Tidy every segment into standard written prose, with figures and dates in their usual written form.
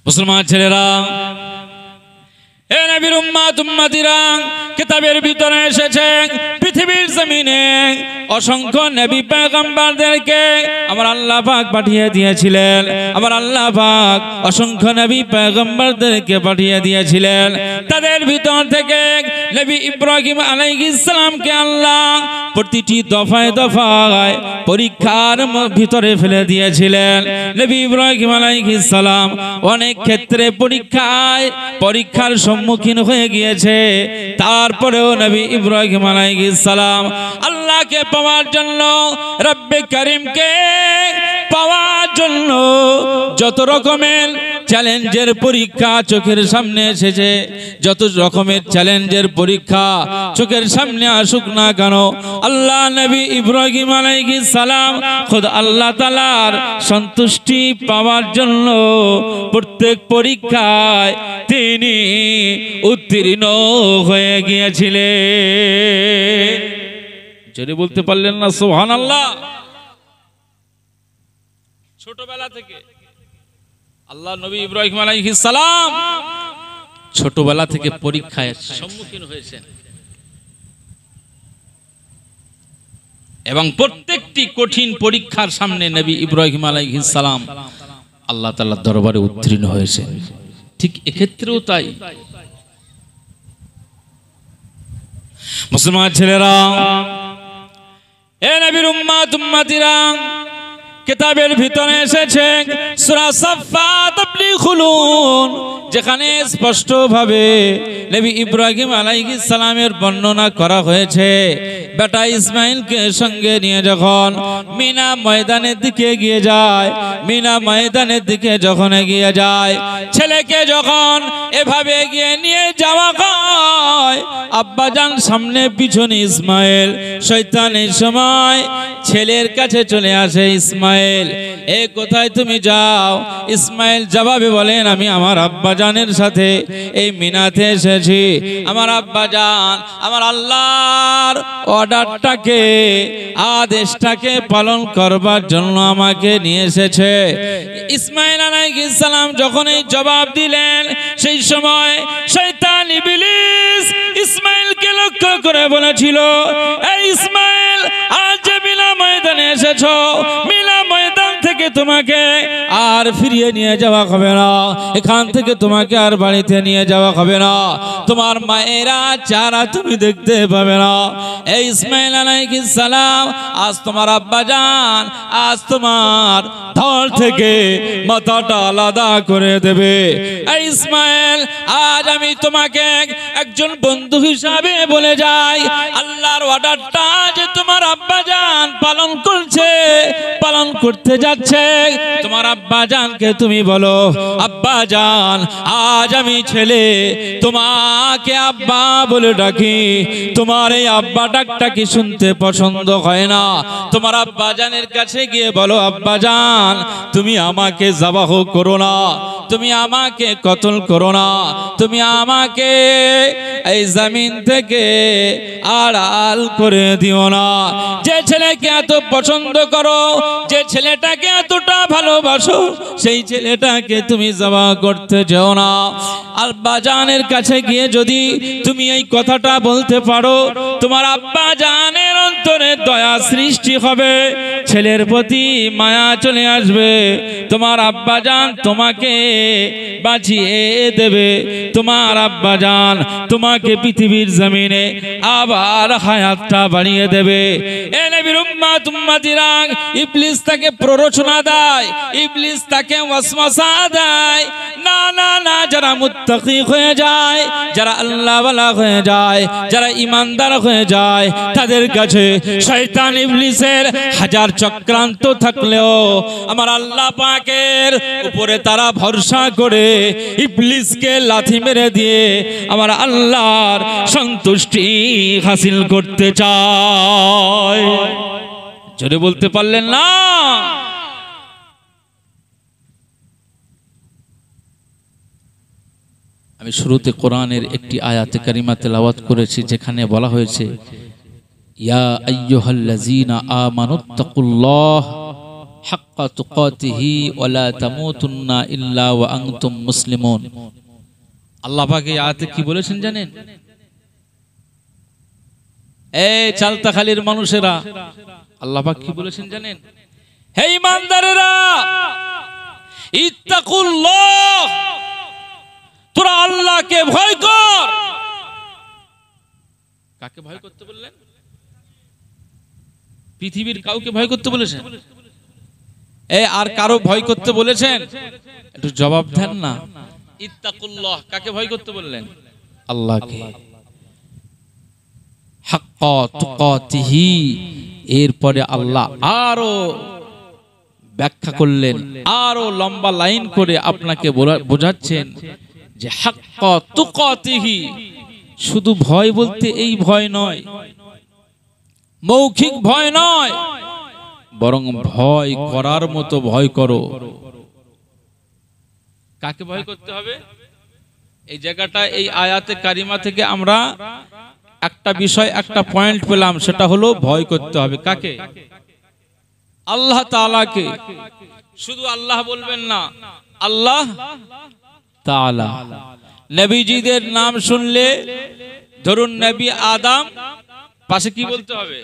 মুসলমান ছেলেরা, এ নবীর উম্মত উম্মতিরা, কিতাবের ভিতরে এসেছে পৃথিবীর জমিনে অসংখ্য নবী পয়গম্বরদেরকে আমার আল্লাহ পাক পাঠিয়ে দিয়েছিলেন। আমার আল্লাহ পাক অসংখ্য নবী পয়গম্বরদেরকে পাঠিয়ে দিয়েছিলেন। তাদের ভিতর থেকে নবী ইব্রাহিম আলাইহিস সালামকে আল্লাহ প্রতিটি দফায় দফায় পরীক্ষার ভিতরে ফেলে দিয়েছিলেন। নবী ইব্রাহিম আলাইহিস সালাম অনেক ক্ষেত্রে পরীক্ষার সম্মুখীন হয়ে গিয়েছে। তারপরেও নবী ইব্রাহিম আলাইহিস সালাম আল্লাহকে পাওয়ার জন্য, রব্বে করিমকে পাওয়ার জন্য যত রকমের চ্যালেঞ্জের পরীক্ষা চোখের সামনে এসেছে, যত রকমের চ্যালেঞ্জের পরীক্ষা চোখের সামনে আসুক না কেন, আল্লাহ নবী ইব্রাহিম আলাইহিস সালাম খুদ আল্লাহ তাআলার সন্তুষ্টি পাওয়ার জন্য প্রত্যেক পরীক্ষায় তিনি উত্তীর্ণ হয়ে গিয়েছিলেন। যদি বলতে পারলেন না সুবহানাল্লাহ। ছোটবেলা থেকে আল্লাহ নবী ইব্রাহিম আলাইহিস সালাম ছোটবেলা থেকে পরীক্ষায় সম্মুখীন হয়েছেন এবং প্রত্যেকটি কঠিন পরীক্ষার সামনে নবী ইব্রাহিম আলাইহিস সালাম আল্লাহ তাআলার দরবারে উত্তীর্ণ হয়েছেন। ঠিক এক্ষেত্রেও তাই। মুসলমান ছেলেরা, এ নবীর উম্মত উম্মতিরা, কিতাবের ভিতরে এসেছে সূরা সাফফাত আপনি খুলুন, যেখানে স্পষ্ট ভাবে নবী ইব্রাহিম আলাইহিস সালামের বর্ণনা করা হয়েছে। বেটা ইসমাইলকে সঙ্গে নিয়ে যখন মিনা ময়দানের দিকে এগিয়ে যায়, মিনা ময়দানের দিকে যখন এগিয়ে যায়, ছেলেকে যখন এভাবে এগিয়ে নিয়ে যাওয়া হয়, আব্বাজান সামনে পিছনে ইসমাইল, শয়তান এই সময় ছেলের কাছে চলে আসে, ইসমাইল এ কোথায় তুমি যাও? ইসমাইল জবাবে বলেন, আমি আমার আব্বাজানের সাথে এই মিনাতে এসেছি। আমার আব্বাজান আমার আল্লাহর অর্ডারটাকে, আদেশটাকে পালন করবার জন্য আমাকে নিয়ে এসেছে। ইসমাইল আলাইহিস সালাম যখন এই জবাব দিলেন, সেই সময় শয়তান ইবলিস ইসমাইলকে লক্ষ্য করে বলেছিল, এই ইসমাইল আজ যে মিনা ময়দানে এসেছো, মিনা ময়দান থেকে তোমাকে আর ফিরিয়ে নিয়ে যাওয়া হবে না, এখান থেকে তোমাকে আর বাড়িতে নিয়ে যাওয়া হবে না, তোমার মায়েরা চারা তুমি দেখতে পাবে না। এই ইসমাইল আলাইহিস সালাম আজ তোমার আব্বাজান আজ তোমার ধর থেকে মাথাটা আলাদা করে দেবে। এই ইসমাইল আজ আমি তোমাকে একজন বন্ধু হিসাবে বলে যাই, আল্লাহর অর্ডারটা যে তোমার আব্বাজান পালন করছে, পালন করতে যাচ্ছে, তোমার আব্বাজানকে তুমি বলো, আব্বাজান আজ আমি ছেলে তোমাকে আব্বা বলে ডাকি, তোমার এই আব্বা ডাকটা কি শুনতে পছন্দ হয় না? তোমার আব্বাজানের কাছে গিয়ে বলো, আব্বাজান তুমি আমাকে জবাহ করো না, তুমি আমাকে কতল করো না, তুমি আমাকে এই জমিন থেকে আড়াল করে দিও না। যে ছেলেকে এত পছন্দ করো, যে ছেলেটাকে এতটা ভালোবাসো, সেই ছেলেটাকে তুমি জবাহ করতে যেও না। আব্বাজানের কাছে গিয়ে যদি তুমি এই কথাটা বলতে পারো, তোমার আব্বাজানের অন্তরে দয়া সৃষ্টি হবে, ছেলের প্রতি মায়া চলে আসবে, তোমার আব্বাজান তোমাকে বাঁচিয়ে দেবে, তোমার আব্বাজান তোমাকে পৃথিবীর জমিনে আবার হায়াতটা বাড়িয়ে দেবে। এ নবীর উম্মত উম্মতিরা, ইবলিস তাকে প্ররোচনা দেয়, ইবলিস তাকে ওয়াসওয়াসা দেয়, না না না, যারা মুত্তাকি হয়ে যায়, যারা আল্লাহওয়ালা হয়ে যায়, যারা ইমানদার হয়ে যায়, তাদের কাছে শয়তান ইবলিসের হাজার চক্রান্ত থাকলেও আমার আল্লাহ পাকের উপরে তারা ভরসা করে ইবলিসকে লাথি মেরে দিয়ে আমার আল্লাহর সন্তুষ্টি হাসিল করতে চায়। জোরে বলতে পারলেন না? আমি শুরুতে কোরআনের একটি আয়াতে কারিমা তেলাওয়াত করেছি, যেখানে বলা হয়েছে, ইয়া আইয়ুহাল্লাযীনা আমানুত্তাকুল্লাহ হাক্কা হাক্কা তুকাতিহি ওয়া লা তামুতুন্না ইল্লা ওয়া আনতুম মুসলিমুন। আল্লাহ পাক এই আয়াতে কি বলেছেন জানেন? এই চালতাখালীর মানুষেরা, আল্লাহ পাক কি বলেছেন জানেন? হে ঈমানদারেরা, ইত্তাকুল্লাহ, তোরা আল্লাহকে ভয় কর। কাকে ভয় করতে বললেন? পৃথিবীর কাউকে ভয় করতে বলেছেন? আর কারো ভয় করতে বলেছেন? একটু জবাব দেন না। ইত্তাকুল্লাহ, কাকে ভয় করতে বললেন? আল্লাহকে। হাক্কা তুকাতিহি, এরপরে আল্লাহ আরো ব্যাখ্যা করলেন, আরো লম্বা লাইন করে আপনাকে বোঝাচ্ছেন যে হাক্কা তুকাতিহি, শুধু ভয় বলতে এই ভয় নয়, মৌখিক ভয় নয়, বরং ভয় করার মতো ভয় করো। কাকে ভয় করতে হবে? এই জায়গাটা, এই আয়াতে কারিমা থেকে আমরা একটা বিষয়, একটা পয়েন্ট পেলাম, সেটা হলো ভয় করতে হবে কাকে? আল্লাহ তাআলাকে। শুধু আল্লাহ বলবেন না, আল্লাহ তাআলা। নবীজিদের নাম শুনলে, ধরুন নবী আদম, পাশে কি বলতে হবে?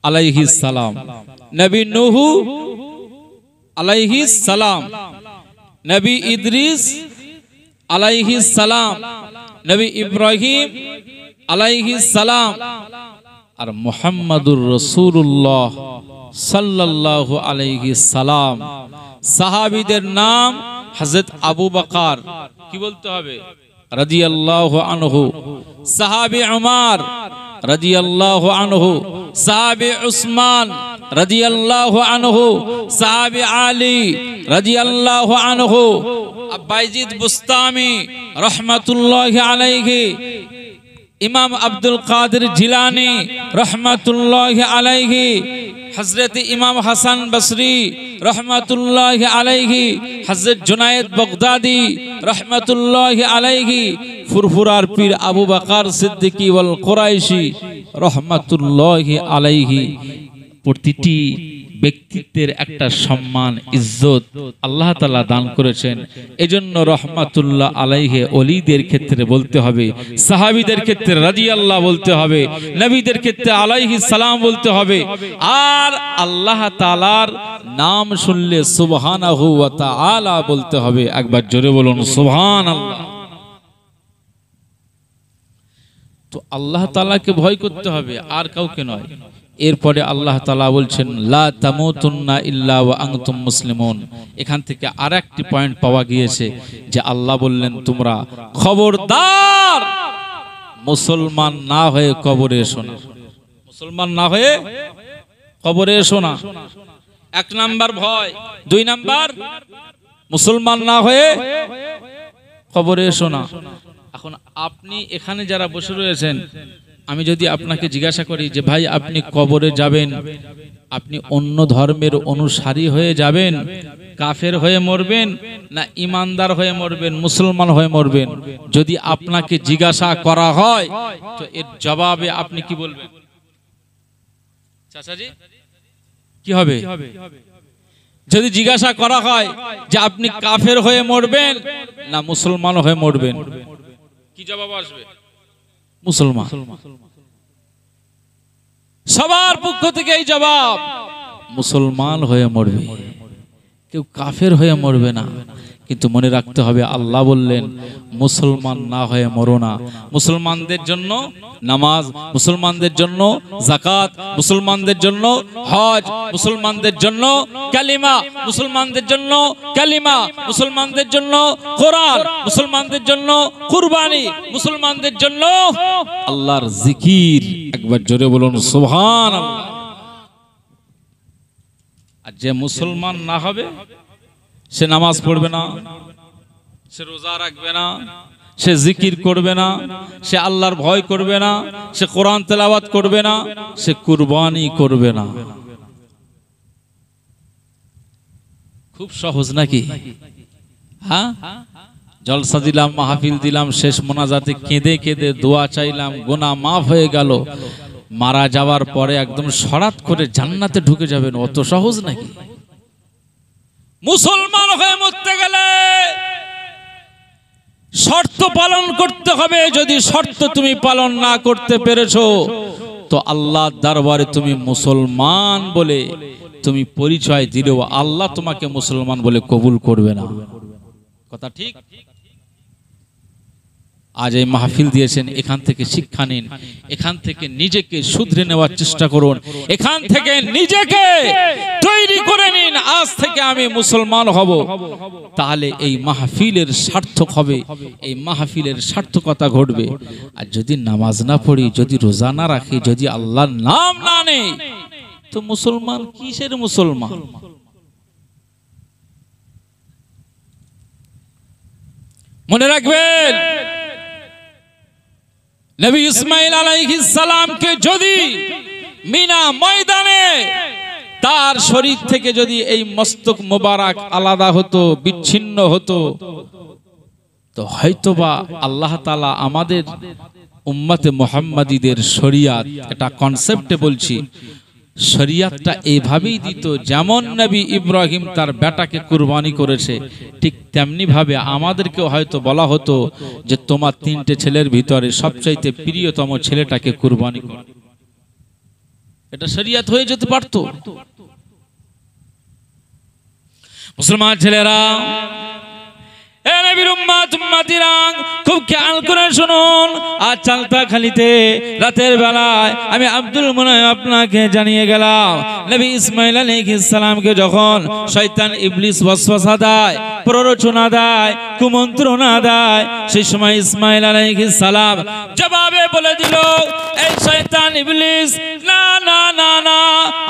আলাইহিস সালাম। নবী নূহ আলাইহিস সালাম, নবী ইদ্রিস আলাইহিস সালাম, নবী ইব্রাহিম আলাইহিস সালাম, আর মুহাম্মাদুর রাসূলুল্লাহ সাল্লাল্লাহু আলাইহি সালাম। সাহাবীদের নাম হযরত আবু বকর, কি বলতে হবে? রাদিয়াল্লাহু আনহু। সাহাবী উমর রাদিয়াল্লাহু আনহু, সাহাবী উসমান রাদিয়াল্লাহু আনহু, সাহাবী আলী রাদিয়াল্লাহু আনহু, বাইজিদ বুস্তামি রাহমাতুল্লাহি আলাইহি, ইমাম আব্দুল কাদের জিলানী রাহমাতুল্লাহি আলাইহি, হযরত ইমাম হাসান বসরি রাহমাতুল্লাহি আলাইহি, হযরত জুনায়েদ বাগদাদি রাহমাতুল্লাহি আলাইহি, ফুরফুরার পীর আবু বকর সিদ্দিকী ওয়াল কুরাইশি রাহমাতুল্লাহি আলাইহি। প্রতিটি ব্যক্তিত্বের একটা সম্মান, ইজ্জত আল্লাহ তাআলা দান করেছেন। এজন্য রহমাতুল্লাহ আলাইহি ওলিদের ক্ষেত্রে বলতে হবে, সাহাবীদের ক্ষেত্রে রাদিয়াল্লাহ বলতে হবে, নবীদের ক্ষেত্রে আলাইহিস সালাম বলতে হবে। আর আল্লাহ তাআলার নাম শুনলে সুবহানাহু ওয়া তাআলা বলতে হবে। একবার জোরে বলুন সুবহানাল্লাহ। তো আল্লাহ তাআলাকে ভয় করতে হবে, আর কাউকে নয়। এরপরে আল্লাহ তাআলা বলছেন লা তামুতুন্না ইল্লা ওয়া আনতুম মুসলিমুন। এখান থেকে আরেকটি পয়েন্ট পাওয়া গিয়েছে যে আল্লাহ বললেন, তোমরা খবরদার মুসলমান না হয়ে কবরে এসো না। মুসলমান না হয়ে কবরে এসো না। এক নাম্বার ভয়। দুই নাম্বার, মুসলমান না হয়ে কবরে এসো না। এখন আপনি এখানে যারা বসে রয়েছেন, আমি যদি আপনাকে জিজ্ঞাসা করি যে ভাই আপনি কবরে যাবেন, আপনি অন্য ধর্মের অনুসারী হয়ে যাবেন, কাফের হয়ে মরবেন, না ইমানদার হয়ে মরবেন, মুসলমান হয়ে মরবেন, যদি আপনাকে জিজ্ঞাসা করা হয়, তো এর জবাবে আপনি কি বলবেন? চাচাজি কি হবে? যদি জিজ্ঞাসা করা হয় যে আপনি কাফের হয়ে মরবেন না মুসলমান হয়ে মরবেন, কি জবাব আসবে? মুসলমান। সবার পক্ষ থেকে এই জবাব, মুসলমান হয়ে মরবে, কেউ কাফের হয়ে মরবে না। কিন্তু মনে রাখতে হবে, আল্লাহ বললেন মুসলমান না হয়ে মরো না। মুসলমানদের জন্য নামাজ, মুসলমানদের জন্য যাকাত, মুসলমানদের জন্য হজ, মুসলমানদের জন্য কালিমা, মুসলমানদের জন্য কালিমা, মুসলমানদের জন্য কোরআন, মুসলমানদের জন্য কুরবানি, মুসলমানদের জন্য আল্লাহর জিকির। একবার জোরে বলুন সুবহানাল্লাহ। আর যে মুসলমান না হবে, সে নামাজ পড়বে না, সে রোজা রাখবে না, সে জিকির করবে না, সে আল্লাহর ভয় করবে না, সে কোরআন তেলাওয়াত করবে না, সে কুরবানি করবে না। খুব সহজ নাকি? হ্যাঁ, জলসা দিলাম, মাহফিল দিলাম, শেষ মোনাজাতে কেঁদে কেঁদে দোয়া চাইলাম, গুনাহ মাফ হয়ে গেল, মারা যাওয়ার পরে একদম সরাত করে জান্নাতে ঢুকে যাবেন, অত সহজ নাকি? মুসলমান হয়ে মরতে গেলে শর্ত পালন করতে হবে। যদি শর্ত তুমি পালন না করতে পেরেছো তো আল্লাহর দরবারে তুমি মুসলমান বলে তুমি পরিচয় দিলেও আল্লাহ তোমাকে মুসলমান বলে কবুল করবে না। কথা ঠিক? আজ এই মাহফিল দিয়েছেন, এখান থেকে শিক্ষা নিন, এখান থেকে নিজেকে শুধরে নেওয়ার চেষ্টা করুন, এখান থেকে নিজেকে তৈরি করে নিন। আজ থেকে আমি মুসলমান হব, তাহলে এই মাহফিলের সার্থক হবে, এই মাহফিলের সার্থকতা ঘটবে। আর যদি নামাজ না পড়ি, যদি রোজা না রাখি, যদি আল্লাহর নাম না নেই, তো মুসলমান কিসের মুসলমান? মনে রাখবেন, নবী ইসমাইল আলাইহিস সালামকে যদি মিনা ময়দানে তার শরীর থেকে যদি এই মস্তক মোবারক আলাদা হতো, বিচ্ছিন্ন হতো, তো হয়তোবা আল্লাহ তাআলা আমাদের উম্মতে মুহাম্মাদীদের শরিয়াত, এটা কনসেপ্টে বলছি, শরিয়াতটা এইভাবেই দিত যেমন নবী ইব্রাহিম তার বেটাকে কুরবানি করেছে, ঠিক তেমনি ভাবে আমাদেরকেও হয়তো বলা হতো যে তোমার 3টে ছেলের ভিতরে সবচাইতে প্রিয়তম ছেলেটাকে কুরবানি করো। এটা শরিয়াত হয়ে যেতে পারত। মুসলমান ছেলেরা, এ নবীর উম্মত উম্মতিরা, খুব খেয়াল করে শুনুন। আজ চালতাখালিতে রাতের বেলায় আমি আব্দুল মুনাইম আপনাকে জানিয়ে গেলাম, নবী ইসমাইল আলাইহিস সালামকে যখন শয়তান ইবলিস ওয়াসওয়াসা দেয়, প্ররোচনা দেয়, কুমন্ত্রণা দেয়, সেই সময় ইসমাইল আলাইহিস সালাম জবাবে বলে দিল, এই শয়তান ইবলিস, না না না না,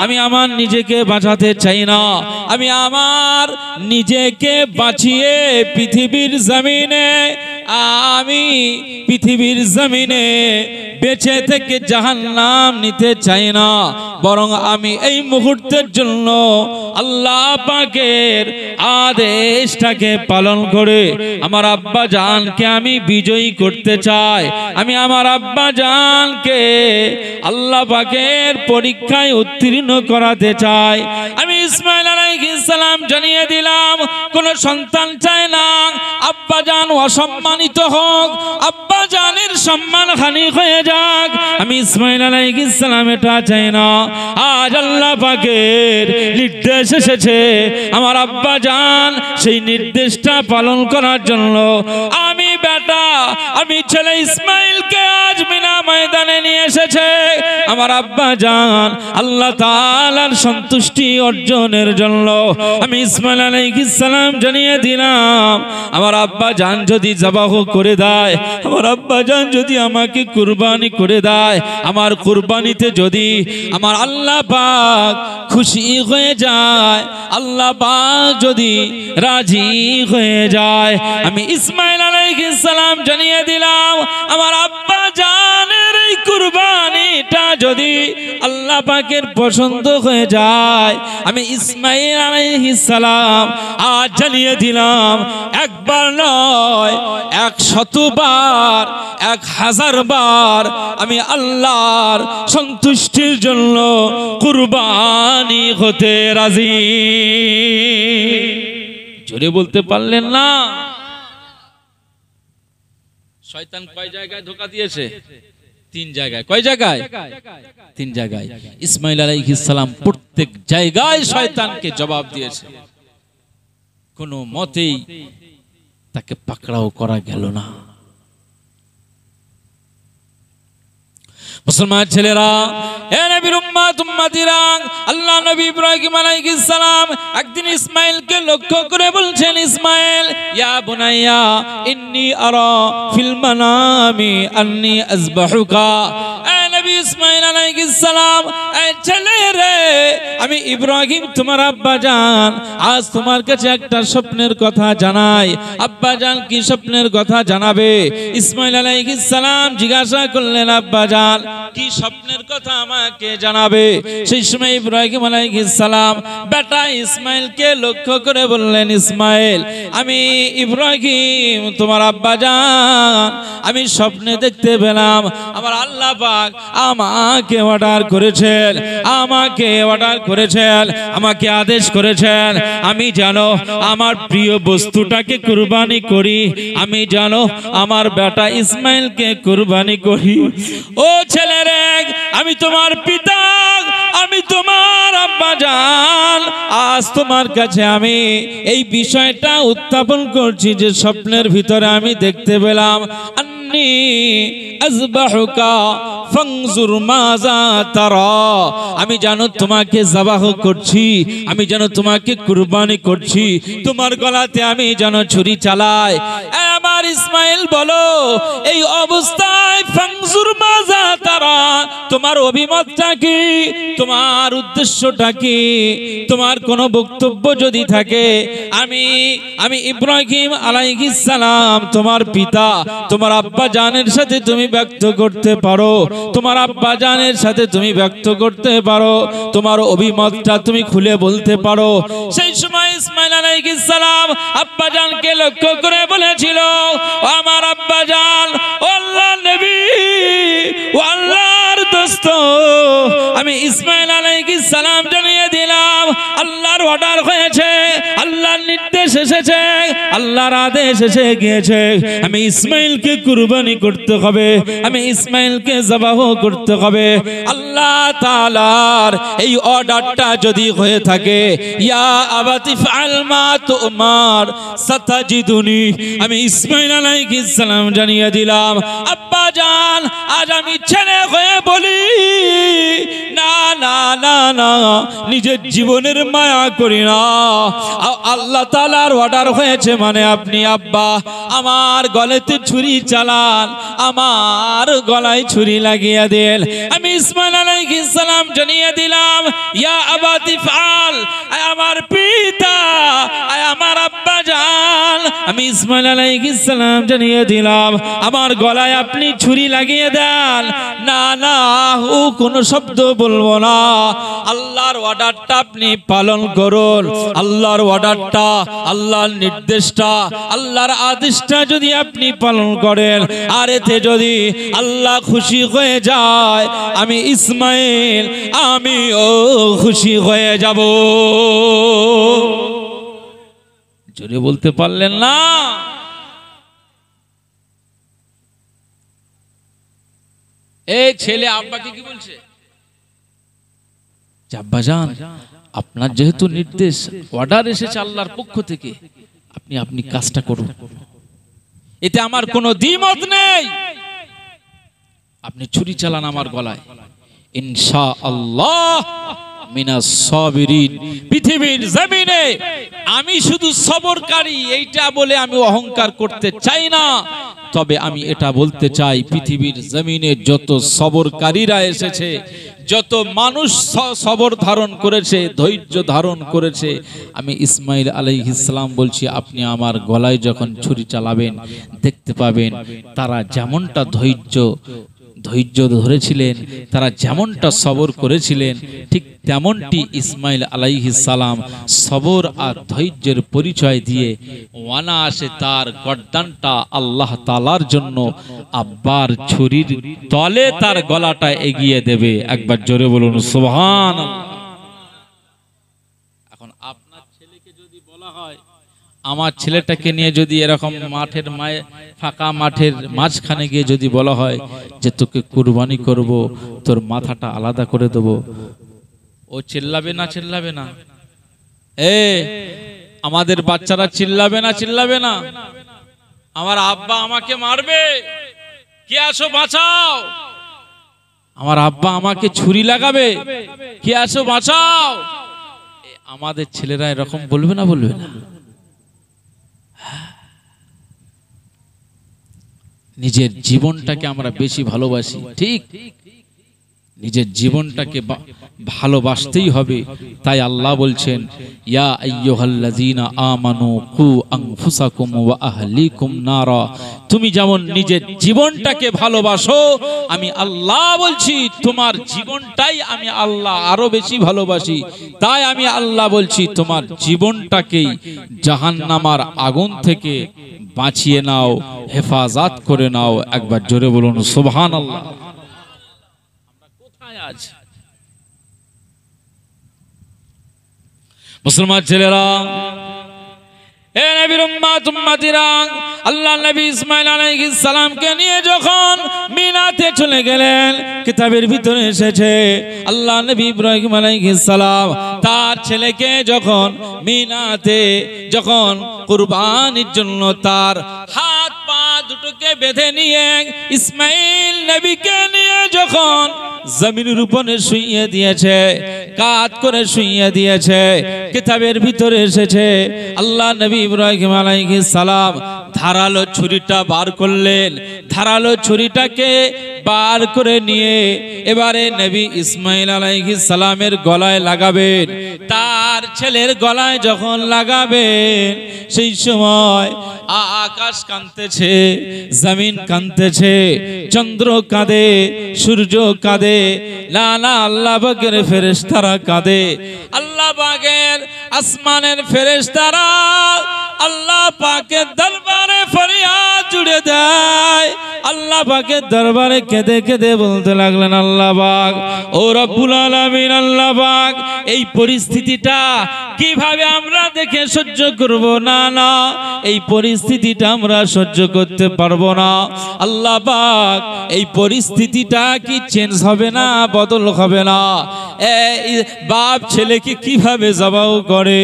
আমি আমার নিজেকে বাঁচাতে চাই না, আমি আমার নিজেকে বাঁচিয়ে পৃথিবীর জমিনে, আমি পৃথিবীর জমিনে বেঁচে থেকে জাহান্নাম নিতে চাই না, বরং আমি এই মুহূর্তের জন্য আল্লাহ পাকের আদেশটাকে পালন করে আমার আব্বা জানকে আমি বিজয়ী করতে চাই। আমি আমার আব্বা জানকে আল্লাহ পাকের পরীক্ষায় উত্তীর্ণ করাতে চাই। আমি ইসমাইল আলাইহিস সালাম জানিয়ে দিলাম, কোন সন্তান চায় না আব্বা জান অসম্মানিত হোক, আব্বা জানের সম্মান হানি হয়ে যাক। আমি ইসমাইল আলাইহিস সালাম এটা চাই না। আজ আল্লাহ পাকের নির্দেশ এসেছে, আমার আব্বা জান সেই নির্দেশটা পালন করার জন্য আমি বেটা, আমি ছেলে ইসমাইলকে আজ মিনা ময়দানে নিয়ে এসেছে। আমার আব্বা জান আল্লাহ তাআলার সন্তুষ্টি অর্জনের জন্য আমি ইসমাইল আলাইহিস সালাম জানিয়ে দিলাম, আমার আব্বা জান যদি জবাহ করে দেয়, আমার আব্বা জান যদি আমাকে কুরবানি করে দেয়, আমার কুরবানিতে যদি আমার আল্লাহ পাক খুশি হয়ে যায়, আল্লাহ পাক যদি রাজি হয়ে যায়, আমি ইসমাইল আলাইহিস সালাম জানিয়ে দিলাম, আমার আব্বা জানের এই কুরবানিটা যদি আল্লাহ পাকের পছন্দ হয়ে যায়, আমি ইসমাইল আলাইহিস সালাম আজ জানিয়ে দিলাম, একবার নয় 100 বার, 1000 বার আমি আল্লাহর সন্তুষ্টির জন্য কুরবানি হতে রাজি। জোরে বলতে পারলেন না? শয়তান কয় জায়গায় ধোঁকা দিয়েছে? 3 জায়গায়। কয় জায়গায়? 3 জায়গায়। ইসমাইল আলাইহিস সালাম প্রত্যেক জায়গায় শয়তানকে জবাব দিয়েছে, কোনো মতেই তাকে পাকড়াও করা গেল না। মুসলমান ছেলেরা, হে নবীর উম্মত উম্মতিরা, আল্লাহ নবী ইব্রাহিম আলাইহিস সালাম একদিন ইসমাইলকে লক্ষ্য করে বলছেন, ইসমাইল, ইয়া বুনাইয়া ইন্নী আরা ফিল মানামি আন্নী আযবাহুকা। হে নবী ইসমাইল আলাইহিস সালাম, এই ছেলে রে, আমি ইব্রাহিম তোমার আব্বা জান আজ তোমার কাছে একটা স্বপ্নের কথা জানাই। আব্বা জান কি স্বপ্নের কথা জানাবে? ইসমাইল আলাইহিস সালাম জিজ্ঞাসা করলেন, আব্বা জান কি স্বপ্নের কথা আমাকে জানাবে? সেই সময় ইব্রাহিম আলাইহিস সালাম বেটা ইসমাইলকে লক্ষ্য করে বললেন, ইসমাইল, আমি ইব্রাহিম তোমার আব্বা জান, আমি স্বপ্নে দেখতে পেলাম আমার আল্লাহ পাক আমাকে অর্ডার করেছেন, আমাকে অর্ডার করেছেন, আমাকে আদেশ করেছেন আমি জানো আমার প্রিয় বস্তুটাকে কুরবানি করি, আমি জানো আমার বেটা ইসমাইলকে কুরবানি করি। ও ছেলেরে, আমি তোমার পিতা, আমি তোমার আব্বা জান, আজ তোমার কাছে আমি এই বিষয়টা উত্থাপন করছি যে স্বপ্নের ভিতরে আমি দেখতে পেলাম আন্নী আযবাহুকা ফানজুর মাযা তারা, আমি জানো তোমাকে জবাহ করছি, আমি জানো তোমাকে কুরবানি করছি, তোমার গলাতে আমি জানো ছুরি চালাই। আমার ইসমাইল বলো এই অবস্থায় ফানজুর মাযা তারা, তোমার অভিমতটা কি, তোমার উদ্দেশ্যটা কি, তোমার কোনো বক্তব্য যদি থাকে আমি ইব্রাহিম আলাইহিস সালাম তোমার পিতা, তোমার আব্বা জানের সাথে তুমি ব্যক্ত করতে পারো, তোমার আব্বা জানের সাথে তুমি ব্যক্ত করতে পারো, তোমার অভিমতটা তুমি খুলে বলতে পারো। সেই সময় ইসমাইল আলাইহিস সালাম আব্বা জানকে লক্ষ্য করে বলেছিল, ও আমার আব্বা জান, ও আল্লাহর নবী, ও আল্লাহর দোস্ত, আমি ইসমাইল আলাইহিস সালাম জানিয়ে দিলাম আল্লাহর অর্ডার হয়েছে, আল্লাহর নির্দেশ এসেছে, আল্লাহর আদেশ এসে গিয়েছে, আমি ইসমাইলকে কুরবানি করতে হবে, আমি ইসমাইলকে জবাহ করতে হবে। আল্লাহ তাআলার এই অর্ডারটা যদি হয়ে থাকে, ইয়া আবাতি ফাআল মা তুমার সাতাজিদুনি, আমি ইসমাইল আলাইহিস সালাম জানিয়ে দিলাম আব্বা জান, আজ আমি ছেলে হয়ে বলি না না না না, নিজের জীবনের মায়া করি না, আল্লাহ তাআলার অর্ডার হয়েছে মানে আপনি আব্বা আমার গলাতে ছুরি চালান, আমার গলায় ছুরি লাগিয়ে দেন। আমি ইসমাইল আলাইহিস সালাম জানিয়ে দিলাম ইয়া আবাতি ফাল, আমার পিতা, আমার আব্বা জান, আমি ইসমাইল আলাইহিস সালাম জানিয়ে দিলাম আমার গলায় আপনি ছুরি লাগিয়ে দেন। না না, ও কোনো শব্দ বলবো না, আল্লাহর অর্ডারটা আপনি পালন করুন, আল্লাহর অর্ডারটা, আল্লাহর নির্দেশটা, আল্লাহর আদেশটা যদি আপনি পালন করেন, আর এতে যদি আল্লাহ খুশি হয়ে যায়, আমি ইসমাইল আমিও খুশি হয়ে যাব। জোরে বলতে পারলেন না? এই ছেলে আব্বাকে কি বলছে? আব্বাজান, আপনার যেহেতু নির্দেশ, অর্ডার এসেছে আল্লাহর পক্ষ থেকে, আপনি কাজটা করুন, এতে আমার কোনো দ্বিমত নেই, আপনি ছুরি চালান আমার গলায়, ইনশাআল্লাহ মিনাস সাবিরিন। পৃথিবীর জমিনে আমি শুধু সবরকারী এইটা বলে আমি অহংকার করতে চাই না, তবে আমি এটা বলতে চাই পৃথিবীর জমিনে যত সবরকারীরা এসেছে, যত মানুষ সবর ধারণ করেছে, ধৈর্য ধারণ করেছে, আমি ইসমাইল আলাইহিস সালাম বলছি আপনি আমার গলায় যখন ছুরি চালাবেন দেখতে পাবেন তারা যেমনটা ধৈর্য ধরেছিলেন, তারা যেমনটা সবর করেছিলেন, ঠিক তেমনটি ইসমাইল আলাইহিস সালাম সবর আর ধৈর্যের পরিচয় দিয়ে অনায়াসে তার গর্দানটা আল্লাহ তাআলার জন্য আব্বার ছুরির তলে তার গলাটা এগিয়ে দেবে। একবার জোরে বলুন সুবহানাল্লাহ। এখন আপনার ছেলেকে যদি বলা হয়, আমার ছেলেটাকে নিয়ে যদি এরকম মাঠের ফাঁকা মাঠের মাঝখানে গিয়ে যদি বলা হয় যে তোকে কুরবানি করব, তোর মাথাটা আলাদা করে দেব, ও চিল্লাবে না চিল্লাবে না? আমাদের বাচ্চারা চিল্লাবে না চিল্লাবে না? আমার আব্বা আমাকে মারবে, কে আসো বাঁচাও, আমার আব্বা আমাকে ছুরি লাগাবে, কে আসো বাঁচাও, আমাদের ছেলেরা এরকম বলবে না বলবে না? নিজের জীবনটাকে আমরা বেশি ভালোবাসি, ঠিক নিজের জীবনটাকে ভালোবাসতেই হবে। তাই আল্লাহ বলছেন ইয়া আইয়ুহাল্লাযীনা আমানু কু আনফুসাকুম ওয়া আহলিকুম নারা, তুমি যেমন নিজের জীবনটাকে ভালোবাসো, আমি আল্লাহ বলছি তোমার জীবনটাই আমি আল্লাহ আরো বেশি ভালোবাসি। তাই আমি আল্লাহ বলছি তোমার জীবনটাকেই জাহান্নামের আগুন থেকে বাঁচিয়ে নাও, হেফাজত করে নাও। একবার জোরে বলুন সুবহানাল্লাহ। আমরা আজ মুসলমান ছেলেরা, এ নবীর উম্মত উম্মতিরা, আল্লাহ নবী ইসমাঈল আলাইহিস সালামকে নিয়ে যখন মিনাতে চলে গেলেন, কিতাবের ভিতরে এসেছে আল্লাহ নবী ইব্রাহিম আলাইহিস সালাম তার ছেলেকে যখন মিনাতে যখন কুরবানির জন্য তার হাত পা দুটোকে বেঁধে নিয়ে ইসমাঈল নবীকে নিয়ে যখন জমিনের উপরে শুইয়ে দিয়েছে, কাত করে শুইয়ে দিয়েছে, কিতাবের ভিতরে এসেছে আল্লাহ নবী ইব্রাহিম আলাইহিস সালাম ধারালো ছুরিটা বার করলেন। ধারালো ছুরিটাকে বার করে নিয়ে এবারে নবী ইসমাঈল আলাইহিস সালামের গলায় লাগাবেন। তার ছেলের গলায় যখন লাগাবেন, সেই সময় আকাশ কাঁদতেছে, জমিন কাঁদতেছে, চন্দ্র কাঁদে, সূর্য কাঁদে, না না আল্লাহ পাকের ফেরেশতারা কাঁদে। আল্লাহ পাকের আসমানের ফেরেশতারা আল্লাহ পাকের দরবারে ফরিয়াদ জুড়ে দেয়। আল্লাহ পাকের দরবারে কেঁদে কেঁদে বলতে লাগলেন, আল্লাহ পাক, ও রব্বুল আলামিন, আল্লাহ পাক, এই পরিস্থিতিটা কিভাবে আমরা দেখে সহ্য করব? না না, এই পরিস্থিতিটা আমরা সহ্য করতে পারবো না। আল্লাহ পাক, এই পরিস্থিতিটা কি চেঞ্জ হবে না, বদল হবে না? বাপ ছেলেকে কিভাবে জবাব করে?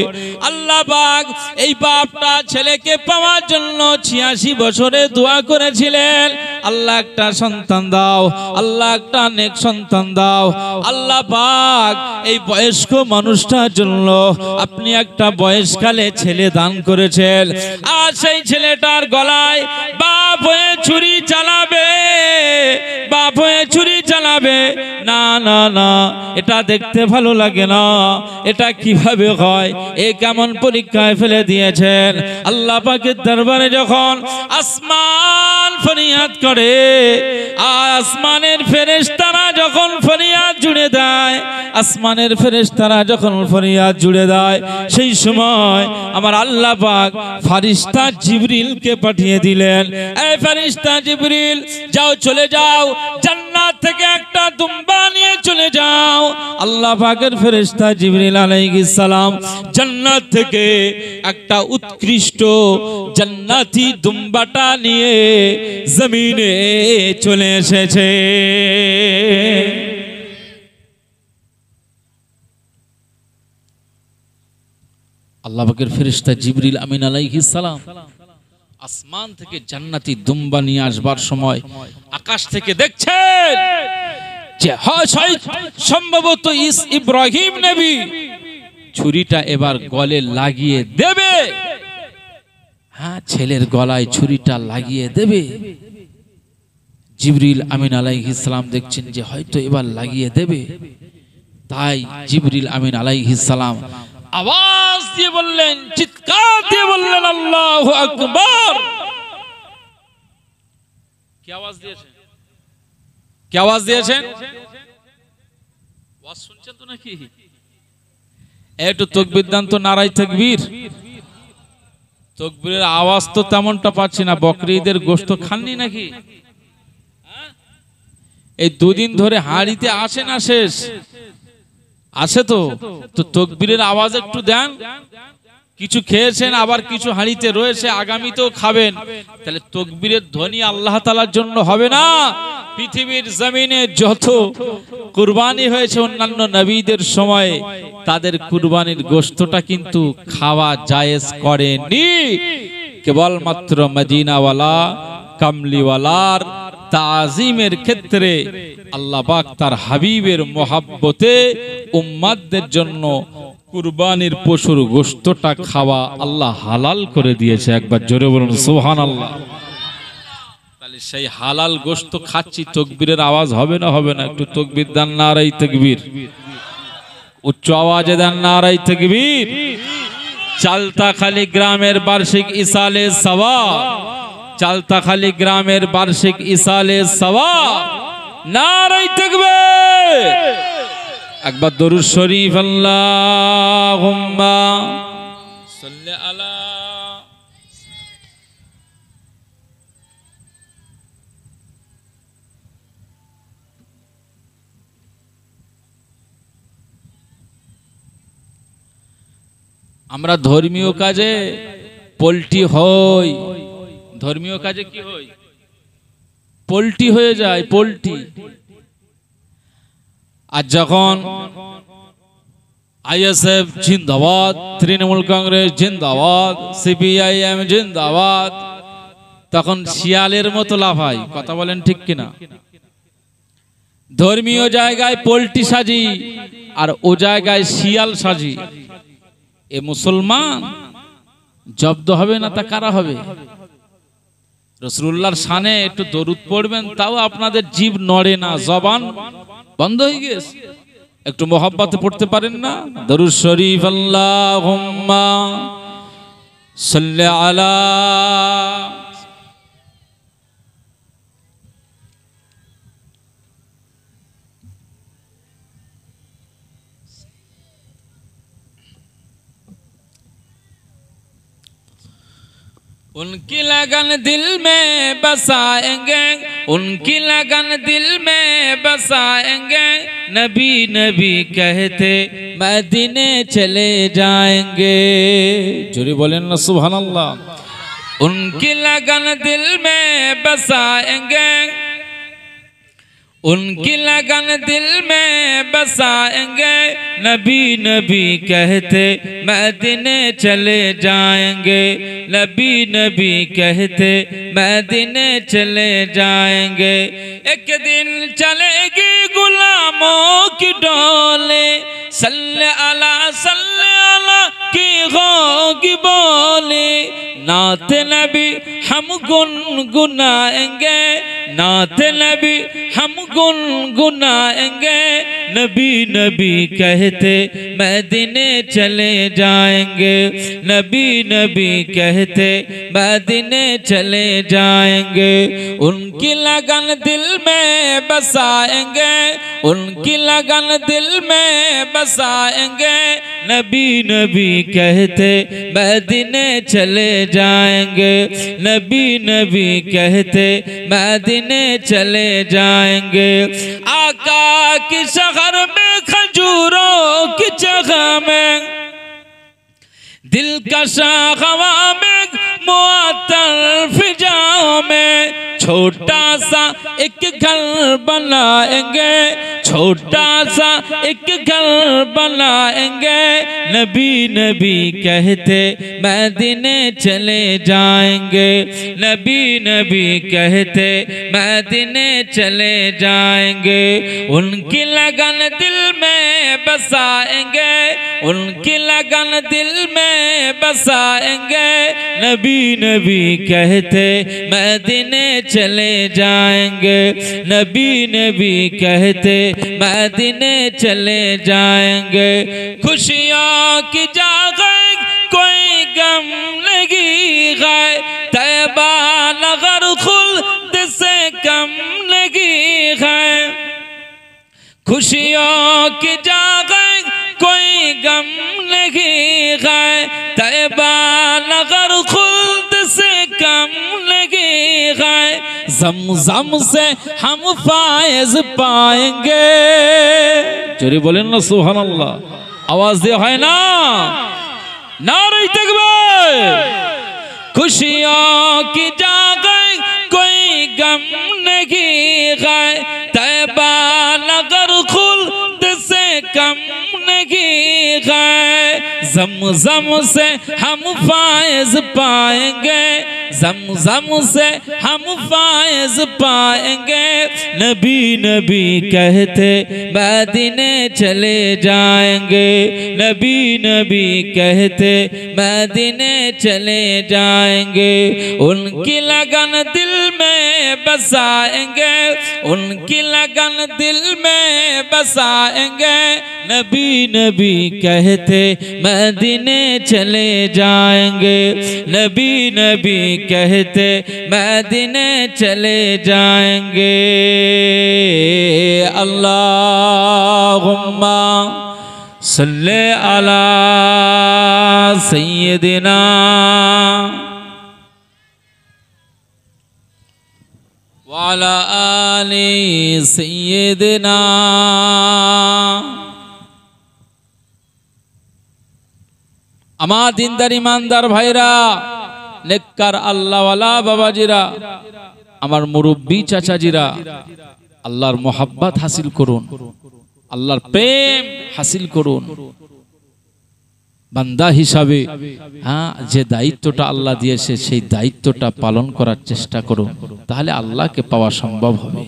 আল্লাহ পাক এই বাপটা ছেলেকে পাওয়ার জন্য 86 বছরে দোয়া করেছিলেন, আল্লাহ একটা সন্তান দাও, আল্লাহ একটা নেক সন্তান দাও। আল্লাহ পাক এই বয়স্ক মানুষটার জন্য আপনি একটা বয়সকালে ছেলে দান করেছেন, আর সেই ছেলেটার গলায় বাপ হয়ে ছুরি চালাবে, বাপ হয়ে ছুরি চালাবে। না না না, এটা দেখতে ভালো লাগে না, এটা কিভাবে হয়? এ কেমন পরীক্ষায় ফেলে দিয়েছেন। আল্লাহ পাকের দরবারে যখন আসমান ফরিয়াদ করে, আসমানের ফেরেশতারা যখন ফরিয়াদ জুড়ে দেয়, আসমানের ফেরেশতারা যখন ফরিয়াদ জুড়ে দেয়, সেই সময় আমার আল্লাহ পাক ফেরেশতা জিবরিলকে পাঠিয়ে দিলেন, এই ফেরেশতা জিবরিল, যাও, চলে যাও, জান্নাত থেকে একটা দুম্বা নিয়ে চলে যাও। আল্লাহ পাকের ফেরেশতা জিবরিল আলাইহিস সালাম জান্নাত থেকে একটা উৎকৃষ্ট জান্নাতি দুম্বাটা নিয়ে জমিনে চলে এসেছে। আল্লাহ পাকের ফেরেশতা জিবরিল আমিন আলাইহিস সালাম আসমান থেকে জান্নাতি দুম্বা নিয়ে আসবার সময় আকাশ থেকে দেখছেন যে সম্ভবত ইব্রাহিম নবী ছুরিটা এবার গলে লাগিয়ে দেবে। হ্যাঁ, ছেলের গলায় ছুরিটা লাগিয়ে দেবে। জিবরিল আমিন আলাইহিস সালাম দেখছেন যে হয়তো এবার লাগিয়ে দেবে, তাই জিবরিল আমিন আলাইহিস সালাম আওয়াজ দিয়ে বললেন, চিৎকার দিয়ে বললেন, আল্লাহু আকবার। কি আওয়াজ দিয়েছেন? কি আওয়াজ দিয়েছেন? ওয়াজ শুনছেন তো নাকি? একটু তাকবীর দান তো, নারায়ে তাকবীর। তাকবীরের আওয়াজ তো তেমনটা পাচ্ছি না। বকরি ঈদের গোশত খাননি নাকি? এই দুদিন ধরে হাড়িতে আসে না শেষ আছে তো, তো তাকবীরের আওয়াজ একটু দেন। কিছু খেয়েছেন, আবার কিছু হাড়িতে রয়েছে, আগামীতেও খাবেন, তাহলে তাকবীরের ধ্বনি আল্লাহ তাআলার জন্য হবে না? পৃথিবীর জমিনে যত কুরবানি হয়েছে অন্যান্য নবীদের সময়, তাদের কুরবানির গোশতটা কিন্তু খাওয়া জায়েজ করেনি। কেবলমাত্র মদিনাওয়ালা কামলিওয়ালার তাজিমের ক্ষেত্রে আল্লাহ পাক তার হাবিবের মোহাব্বতে উম্মাতদের জন্য কুরবানির পশুর গোশতটা খাওয়া আল্লাহ হালাল করে দিয়েছে। একবার জোরে বলুন সুবহানাল্লাহ। তাহলে সেই হালাল গোশত খাচ্ছি, তাকবীরের আওয়াজ হবে না? হবে না? একটু তাকবীর দেন, নারায়ে তাকবীর। উচ্চ আওয়াজে দেন, নারায়ে তাকবীর। চালতাখালী গ্রামের বার্ষিক ইসালে সওয়াব, চালতাখালী গ্রামের বার্ষিক ইসালে সওয়াব, নারায়ে তাকবীর। একবার দরুদ শরীফ, আল্লাহুম্মা সাল্লি আলা। আমরা ধর্মীয় কাজে পল্টি হই, ধর্মীয় কাজে কি হই? পল্টি হয়ে যায়, পল্টি। আর যখন আইএসএফ জিন্দাবাদ, তৃণমূল কংগ্রেস জিন্দাবাদ, সিপিআইএম জিন্দাবাদ, তখন শিয়ালের মতো লাফাই। কথা বলেন ঠিক কিনা? ধর্মীয় জায়গায় পল্টি সাজি আর ও জায়গায় শিয়াল সাজি। এ মুসলমান জব্দ হবে না, তা কারা হবে? রাসূলুল্লাহর শানে একটু দরুদ পড়বেন, তাও আপনাদের জিভ নড়ে না, জবান বন্ধ হয়ে গেছে। একটু মোহাব্বতে পড়তে পারেন না? দরুদ শরীফ, আল্লাহুম্মা সাল্লি আলা। उनकी लगन दिल में बसाएंगे, उनकी लगन दिल में बसाएंगे, नबी नबी कहते मदीने चले जाएंगे। जोरी बोलें ना सुभान अल्लाह। उनकी लगन दिल में बसाएंगे, उनकी लगन दिल में बसाएंगे, नबी नबी कहते मदीने चले जाएंगे, नबी नबी कहते मदीने चले जाएंगे। एक दिन चलेगी गुलामों की डोले, सल्ले अला की होगी बोले, नाते नबी हम गुनगुनाएंगे, नाते नबी हम गुनगुनाएंगे, नबी नबी कहते मदीने चले जाएंगे, नबी नबी कहते मदीने चले जाएंगे। उनकी लगन दिल में बसाएंगे, उनकी लगन दिल में बसाएंगे, नबी नबी कहते मदीने चले जाएंगे, नबी नबी कहते मदीने चले जाएंगे। आका की शहर में खजूरों की जगह में, दिलकशा हवा में मुअत्तल फिजाओं में, छोटा सा एक घर बनाएंगे, छोटा सा एक घर बनाएंगे, नबी नबी कहते मदीने चले जाएंगे, नबी नबी कहते मदीने चले जाएंगे। उनकी लगन दिल में बसाएंगे, उनकी लगन दिल में बसाएंगे, नबी नबी कहते मदीने चले जाएंगे, नबी नबी कहते मदीने चले जाएंगे। खुशियों की जगह कोई गम लगी है, तैबा नगर खुल्द से कम लगी है, खुशियों की जगह कोई गम नहीं है, तैबा नगर खुल्द से कम लगी है, ज़मज़म से हम फायज़ पाएंगे। जोरे बोलें ना सुभान अल्लाह, आवाज़ दे है ना, नारे तकबीर। खुशियों की जगह कोई गम नहीं है, तैबा नगर खुल्द से कम नहीं है, ज़मज़म से हम फायज़ पाएंगे, ज़मज़म से हम फायज़ पाएंगे, नबी नबी कहते मदीने चले जाएंगे, नबी नबी कहते मदीने चले जाएंगे। उनकी लगन दिल में बसाएंगे, उनकी लगन दिल में बसाएंगे, नबी नबी कहते मदीने चले जाएंगे, नबी नबी कहते मदीने चले जाएंगे। अल्लाहुम्मा सल्ले अला सय्यदिना वाला आले सय्यदिना। আমার দিনদার ইমানদার ভাইরা, নেককার আল্লাহওয়ালা বাবাজিরা, আমার মুরব্বী চাচাজিরা, আল্লাহর মোহাব্বত হাসিল করুন, আল্লাহর প্রেম হাসিল করুন। বান্দা হিসাবে যে দায়িত্বটা আল্লাহ দিয়েছে সেই দায়িত্বটা পালন করার চেষ্টা করুন, তাহলে আল্লাহকে পাওয়া সম্ভব হবে।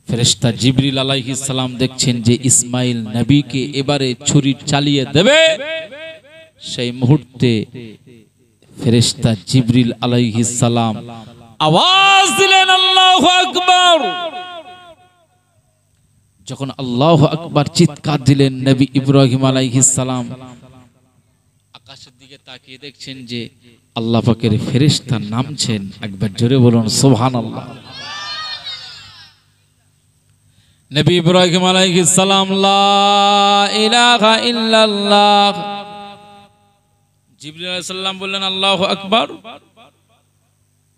ফেরেশতা জিবরিল আলাইহিস সালাম দেখছেন যে ইসমাইল নবীকে এবারে ছুরি চালিয়ে দেবে, সেই মুহূর্তে ফেরেশতা জিবরিল আলাইহিস সালাম আওয়াজ দিলেন আল্লাহু আকবার। যখন আল্লাহু আকবার চিৎকার দিলেন, নবী ইব্রাহিম আলাইহিস সালাম আকাশের দিকে তাকিয়ে দেখছেন যে আল্লাহ পাকের ফেরেশতা নামছেন। একবার জোরে বলুন সুবহানাল্লাহ। নবী ইব্রাহিম আলাইহিস সালাম লা ইলাহা ইল্লাল্লাহ, জিবরিল আলাইহিস সালাম বললেন আল্লাহু আকবার,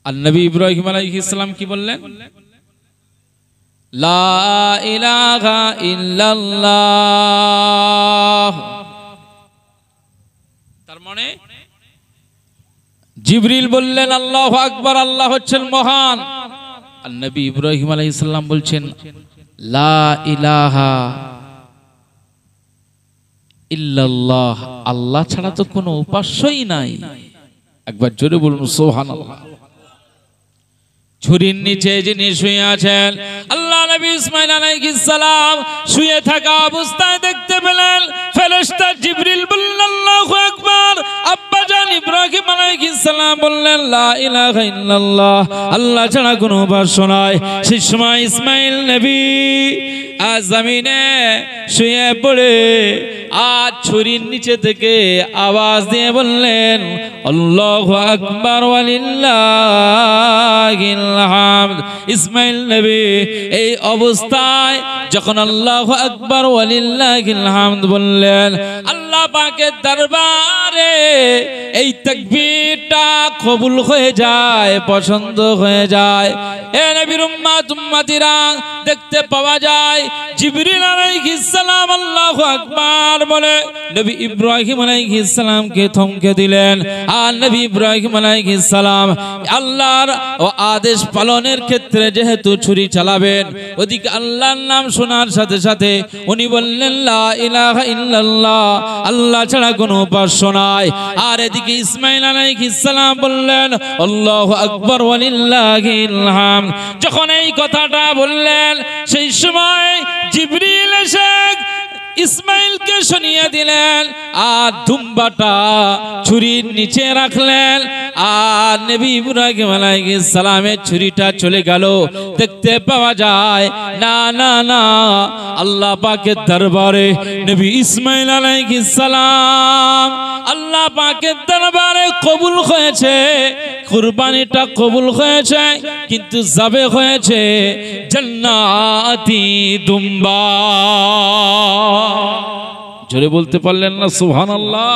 আর নবী ইব্রাহিম আলাইহিস সালাম কি বললেন? লা ইলাহা ইল্লাল্লাহ। তার মানে জিবরিল বললেন আল্লাহু আকবার, আল্লাহ হচ্ছেন মহান, আর নবী ইব্রাহিম আলাইহিস সালাম বলছেন লা ইলাহা ইল্লাল্লাহ, আল্লাহ ছাড়া তো কোনো উপাস্যই নাই। একবার জোরে বলুন সুবহানাল্লাহ। ছুরির নিচে যিনি শুয়ে আছেন, আল্লাহ নবী ইসমাইল আলাইহিস সালাম শুয়ে থাকা অবস্থায় দেখতে পেলেন ফেরেশতা জিবরিল বললেন আল্লাহু আকবার, আব্বা জান ইব্রাহিম আলাইহিস সালাম বললেন লা ইলাহা ইল্লাল্লাহ, আল্লাহ ছাড়া কোনো উপাস্য নাই। সেই সময় ইসমাইল নবী জমিনে শুয়ে পড়ে আর ছুরির নিচে থেকে আওয়াজ দিয়ে বললেন আল্লাহু আকবার ওয়ালিল্লাহিল হামদ। ইসমাইল নবী এই অবস্থায় যখন আল্লাহু আকবার ওয়ালিল্লাহিল হামদ বললেন, আল্লাহ পাকের দরবারে এই তাকবীরটা কবুল হয়ে যায়, পছন্দ হয়ে যায়। এ নবীর উম্মত উম্মতিরা, দেখতে পাওয়া যায় জিবরিল আলাইহিস সালাম আল্লাহু আকবার বলে নবী ইব্রাহিম আলাইহিস সালামকে থমকে দিলেন, আর নবী ইব্রাহিম আলাইহিস সালাম আল্লাহর আদেশ পালনের ক্ষেত্রে যেহেতু ছুরি চালাবেন, ওদিকে আল্লাহর নাম শোনার সাথে সাথে উনি বললেন লা ইলাহা ইল্লাল্লাহ, আল্লাহ ছাড়া কোনো উপাস্য নাই। আর এদিকে ইসমাইল আলাইহিস সালাম বললেন আল্লাহু আকবার ওয়ালিল্লাহিল হামদ। যখন এই কথাটা বললেন, সেই সময় জিবরিল এসে ইসমাইলকে শুনিয়ে দিলেন, আর দুম্বাটা ছুরির নিচে রাখলেন, আর নবী ইব্রাহিম আলাইহিস সালামের ছুরিটা চলে গেল। দেখতে পাওয়া যায় না না না, আল্লাহ পাকের দরবারে নবী ইসমাইল আলাইহিস সালাম আল্লাহ পাকের দরবারে কবুল হয়েছে, কুরবানিটা কবুল হয়েছে, কিন্তু যাবে হয়েছে জান্নাতি দুম্বা। জোরে বলতে পারলেন না সুবহানাল্লাহ।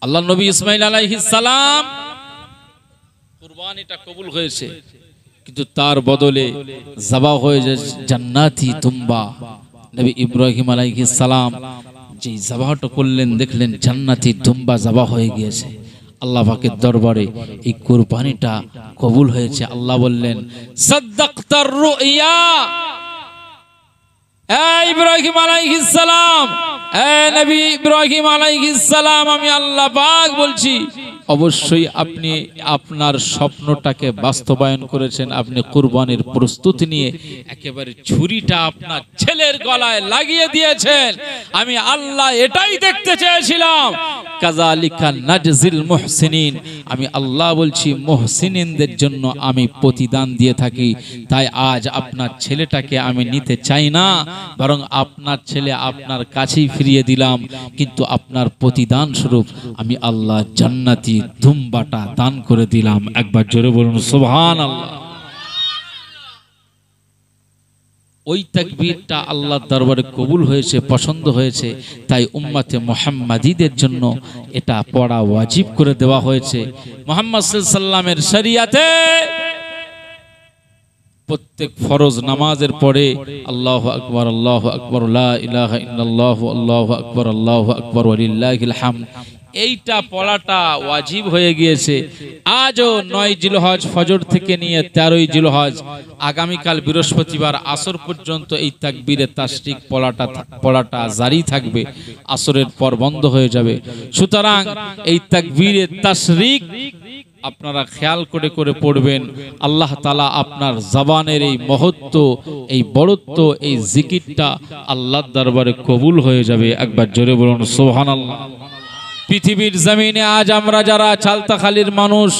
আল্লাহ নবী ইসমাইল আলাইহিস সালাম কুরবানিটা কবুল হয়েছে, কিন্তু তার বদলে জবাহ হয়েছে জান্নাতি দুম্বা। নবী ইব্রাহিম আলাইহিস সালাম যে জবাহটা করলেন, দেখলেন জান্নাতি দুম্বা জবাহ হয়ে গিয়েছে। আল্লাহ পাকের দরবারে এই কুরবানিটা কবুল হয়েছে। আল্লাহ বললেন সাদ্দাকতার রুইয়া, ইব্রাহিম আলাইহিস সালাম, নবী ইব্রাহিম আলাইহিস সালাম, আমি আল্লাহ পাক বলছি অবশ্যই আপনি আপনার স্বপ্নটাকে বাস্তবায়ন করেছেন। আপনি কুরবানির প্রস্তুতি নিয়ে একেবারে ছুরিটা আপনার ছেলের গলায় লাগিয়ে দিয়েছেন। আমি আল্লাহ এটাই দেখতে চেয়েছিলাম। কাযালিকা নাজজিল মুহসিনিন, আমি আল্লাহ বলছি মুহসিনদের জন্য আমি প্রতিদান দিয়ে থাকি। তাই আজ আপনার ছেলেটাকে আমি নিতে চাই না, বরং আপনার ছেলে আপনার কাছেই ফিরিয়ে দিলাম, কিন্তু আপনার প্রতিদান স্বরূপ আমি আল্লাহ জান্নাতি দুম্বাটা দান করে দিলাম। একবার জোরে বলুন সুবহানাল্লাহ। ওই তাকবীরটা আল্লাহর দরবারে কবুল হয়েছে, পছন্দ হয়েছে, তাই উম্মতে মুহাম্মাদীদের জন্য এটা পড়া ওয়াজিব করে দেওয়া হয়েছে। মুহাম্মদ সাল্লাল্লাহু আলাইহি ওয়াসাল্লামের শরীয়তে প্রত্যেক ফরজ নামাজের পরে আল্লাহু আকবার লা ইলাহা ইল্লাল্লাহু আল্লাহু আকবার ওয়ালিল্লাহিল হামদ এইটা পড়াটা ওয়াজিব হয়ে গিয়েছে। আজও 9 জিলহজ ফজর থেকে নিয়ে 13 জিলহজ আগামীকাল বৃহস্পতিবার আসর পর্যন্ত এই তাকবীরে তাশরিক পড়াটা জারি থাকবে, আসরের পর বন্ধ হয়ে যাবে। সুতরাং এই তাকবীরে তাশরিক আপনারা খেয়াল করে করে পড়বেন। আল্লাহ তাআলা আপনার জবানের এই মহত্ব, এই বড়ত্ব, এই জিকিরটা আল্লাহর দরবারে কবুল হয়ে যাবে। একবার জোরে বলুন সুবহানাল্লাহ। পৃথিবীর জমিনে আজ আমরা যারা চালতাখালীর মানুষ,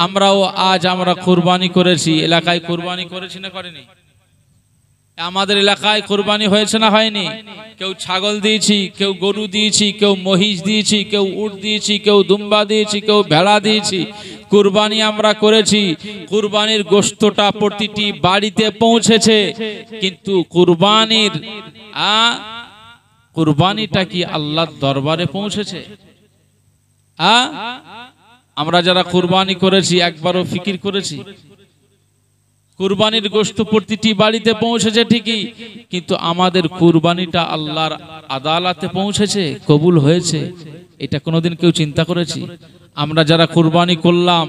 আমরাও আজ আমরা কুরবানি করেছি। এলাকায় কুরবানি করেছি না করেনি? আমাদের এলাকায় কুরবানি হয়েছে না হয়নি? কেউ ছাগল দিয়েছি, কেউ গরু দিয়েছি, কেউ মহিষ দিয়েছি, কেউ উট দিয়েছি, কেউ দুম্বা দিয়েছি, কেউ ভেড়া দিয়েছি। কুরবানি আমরা করেছি। কুরবানির গোশতটা প্রতিটি বাড়িতে পৌঁছেছে, কিন্তু কুরবানিটা কি আল্লাহর দরবারে পৌঁছেছে? আমরা যারা কুরবানি করেছি একবারও ফিকির করেছি? কুরবানির গোশত প্রতিটি বাড়িতে পৌঁছেছে ঠিকই, কিন্তু আমাদের কুরবানিটা আল্লাহর আদালতে পৌঁছেছে, কবুল হয়েছে, এটা কোনোদিন কেউ চিন্তা করেছি? আমরা যারা কুরবানি করলাম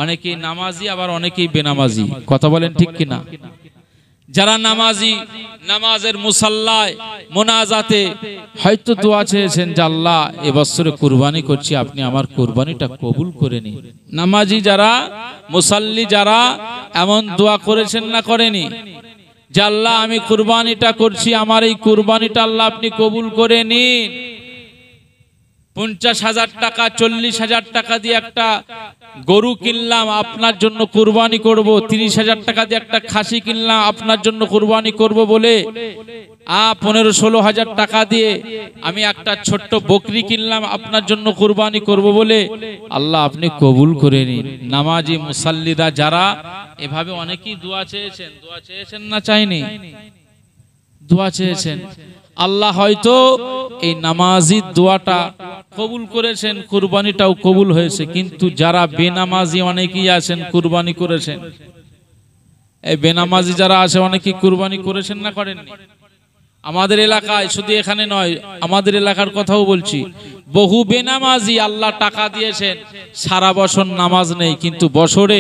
অনেকেই নামাজি, আবার অনেকেই বেনামাজি। কথা বলেন ঠিক কিনা? যারা নামাজি, নামাজের মুসাল্লায় মোনাজাতে হয়তো দোয়া চেয়েছেন যে আল্লাহ এবছরে কুরবানি করছি, আপনি আমার কুরবানিটা কবুল করে নিন। নামাজি যারা, মুসাল্লি যারা এমন দোয়া করেছেন না করেনি যে আল্লাহ আমি কুরবানিটা করছি, আমার এই কুরবানিটা আল্লাহ আপনি কবুল করে নিন। 50,000 টাকা 40,000 টাকা দিয়ে একটা গরু কিনলাম, আপনার জন্য কুরবানি করব। 30,000 টাকা দিয়ে একটা খাসি কিনলাম, আপনার জন্য কুরবানি করব বলে 15-16,000 টাকা দিয়ে আমি একটা ছোট্ট বকরি কিনলাম, আপনার জন্য কুরবানি করব বলে আল্লাহ আপনি কবুল করে নিন। নামাজি মুসাল্লিরা যারা এভাবে অনেকেই দোয়া চেয়েছেন না চাইনি? দোয়া চেয়েছেন। আল্লাহ হয়তো এই নামাজির দোয়াটা কবুল করেছেন, কুরবানিটাও কবুল হয়েছে। কিন্তু যারা বেনামাজি অনেকেই আছেন কুরবানি করেছেন। এই বেনামাজি যারা আছে অনেকেই কুরবানি করেছেন না করেননি? আমাদের এলাকায়, শুধু এখানে নয়, আমাদের এলাকার কথাও বলছি, বহু বেনামাজি আল্লাহ টাকা দিয়েছেন, সারা বছর নামাজ নেই, কিন্তু বছরে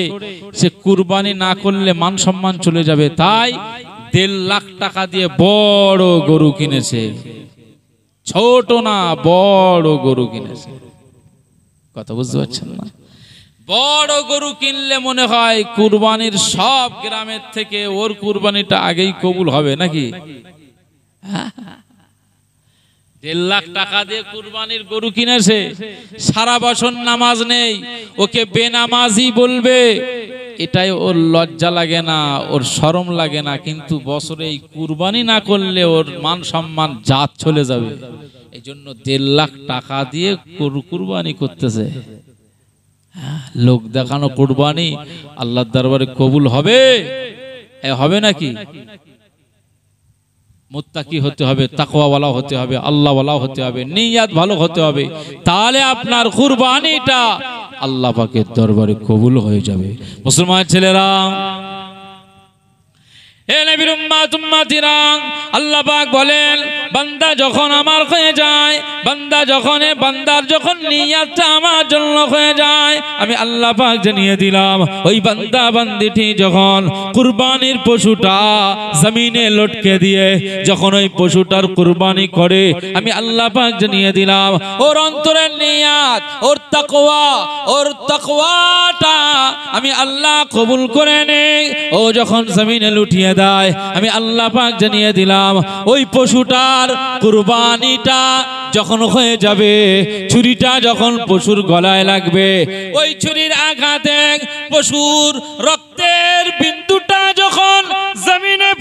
সে কুরবানি না করলে মান সম্মান চলে যাবে, তাই 1.5 লাখ টাকা দিয়ে বড় গরু কিনেছে। ছোট না, বড় গরু কিনেছে। কথা বুঝতে পারছেন না? বড় গরু কিনলে মনে হয় কুরবানির সব গ্রামের থেকে ওর কুরবানিটা আগেই কবুল হবে নাকি? 1.5 লাখ টাকা দিয়ে কুরবানির গরু কিনেছে, সারা বছর নামাজ নেই, ওকে বেনামাজি বলবে, এটাই ওর লজ্জা লাগে না, ওর শরম লাগে না, কিন্তু বছরে এই কুরবানি না করলে ওর মান সম্মান জাত চলে যাবে। এই জন্য 1.5 লাখ টাকা দিয়ে কুরবানি করতেছে। লোক দেখানো কুরবানি আল্লাহর দরবারে কবুল হবে? হবে নাকি? মুত্তাকি হতে হবে, তাকওয়াওয়ালা হতে হবে, আল্লাহওয়ালা হতে হবে, নিয়ত ভালো হতে হবে, তাহলে আপনার কুরবানিটা আল্লাহ পাকের দরবারে কবুল হয়ে যাবে। মুসলমান ছেলেরা, হে নবীর উম্মত উম্মতিরা, আল্লাহ পাক বলেন বান্দা যখন আমার হয়ে যায়, বান্দার যখন নিয়তটা আমার জন্য হয়ে যায়, আমি আল্লাহ পাক জানিয়ে দিলাম ওই বান্দা বান্দিটি যখন কুরবানির পশুটা জমিনে লটকে দিয়ে যখন ওই পশুটার কুরবানি করে, আমি আল্লাহ পাক জানিয়ে দিলাম ওর অন্তরের নিয়ত, ওর তাকওয়াটা আমি আল্লাহ কবুল করে নেই। ও যখন জমিনে লুটিয়ে দেয়, আমি আল্লাহ পাক জানিয়ে দিলাম ওই পশুটার কুরবানিটা যখন হয়ে যাবে, ছুরিটা যখন পশুর গলায় লাগবে, ওই ছুরির আঘাতে পশুর রক্তের বিন্দুটা যখন জমিনে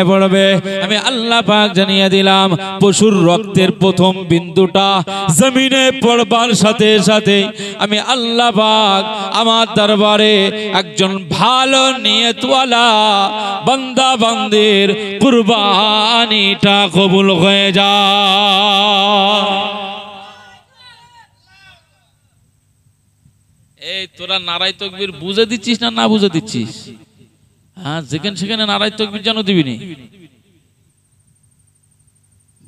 পড়বে, আমি আল্লাহ পাক জানিয়ে দিলাম পশুর রক্তের প্রথম বিন্দুটা জমিনে পড়বার সাথে সাথে আমি আল্লাহ পাক আমার দরবারে একজন ভালো নিয়তওয়ালা বান্দা বান্দির কুরবানিটা কবুল হয়ে যায়। এই এই তোরা নারাই তাকবীর বুঝে দিচ্ছিস না না বুঝে দিচ্ছিস? হ্যাঁ, যেখানে সেখানে নারাই তাকবীর জানো দিবি নি,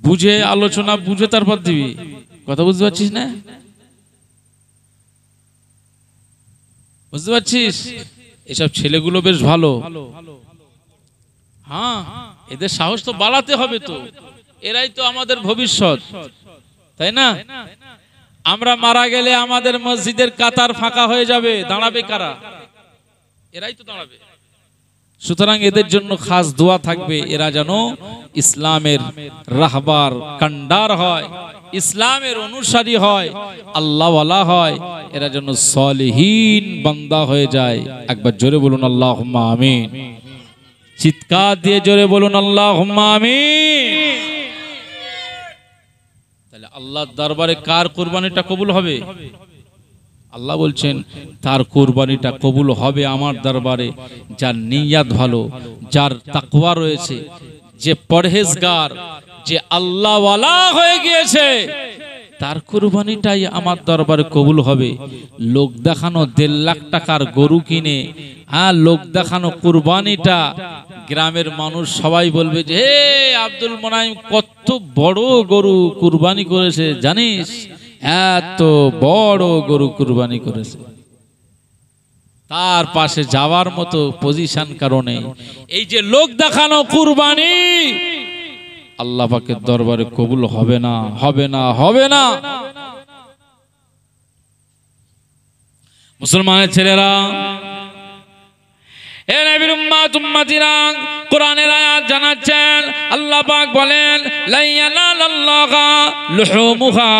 বুঝে আলোচনা বুঝে তারপর দিবি। কথা বুঝতে পারছিস না? বুঝতে পারছিস? এসব ছেলেগুলো বেশ ভালো। হ্যাঁ, এদের সাহস তো বাড়াতে হবে তো, এরাই তো আমাদের ভবিষ্যৎ, তাই না? আমরা মারা গেলে আমাদের মসজিদের কাতার ফাঁকা হয়ে যাবে, দাঁড়াবে কারা? এরাই তো দাঁড়াবে। সুতরাং এদের জন্য খাস দোয়া থাকবে, এরা যেন ইসলামের রাহবার কান্ডার হয়, ইসলামের অনুসারী হয়, আল্লাহওয়ালা হয়, এরা যেন সলিহীন বান্দা হয়ে যায়। একবার জোরে বলুন আল্লাহুম্মা আমিন। চিৎকার দিয়ে জোরে বলুন আল্লাহুম্মা আমিন। তাহলে আল্লাহর দরবারে কার কুরবানিটা কবুল হবে? আল্লাহ বলছেন তার কুরবানিটা কবুল হবে আমার দরবারে যার নিয়াত ভালো, যার তাকওয়া রয়েছে, যে পরহেজগার, যে আল্লাহওয়ালা হয়ে গিয়েছে, তার কুরবানিটাই আমার দরবারে কবুল হবে। লোক দেখানো 1.5 লাখ টাকার গরু কিনে, হ্যাঁ, লোক দেখানো কুরবানিটা গ্রামের মানুষ সবাই বলবে যে হে আব্দুল মোনাইম কত বড় গরু কুরবানি করেছে জানিস, এত বড় গরু কুরবানি করেছে। তার পাশে যাওয়ার মতো পজিশন কারণে এই যে লোক দেখানো কুরবানি আল্লাহ পাকের দরবারে কবুল হবে না, হবে না, হবে না। মুসলমানের ছেলেরা, এ নবীর উম্মত উম্মতিরা, কোরআনের আয়াত জানাচ্ছেন, আল্লাহ পাক বলেন লা ইয়ানালাল্লাহা লুহুমুহা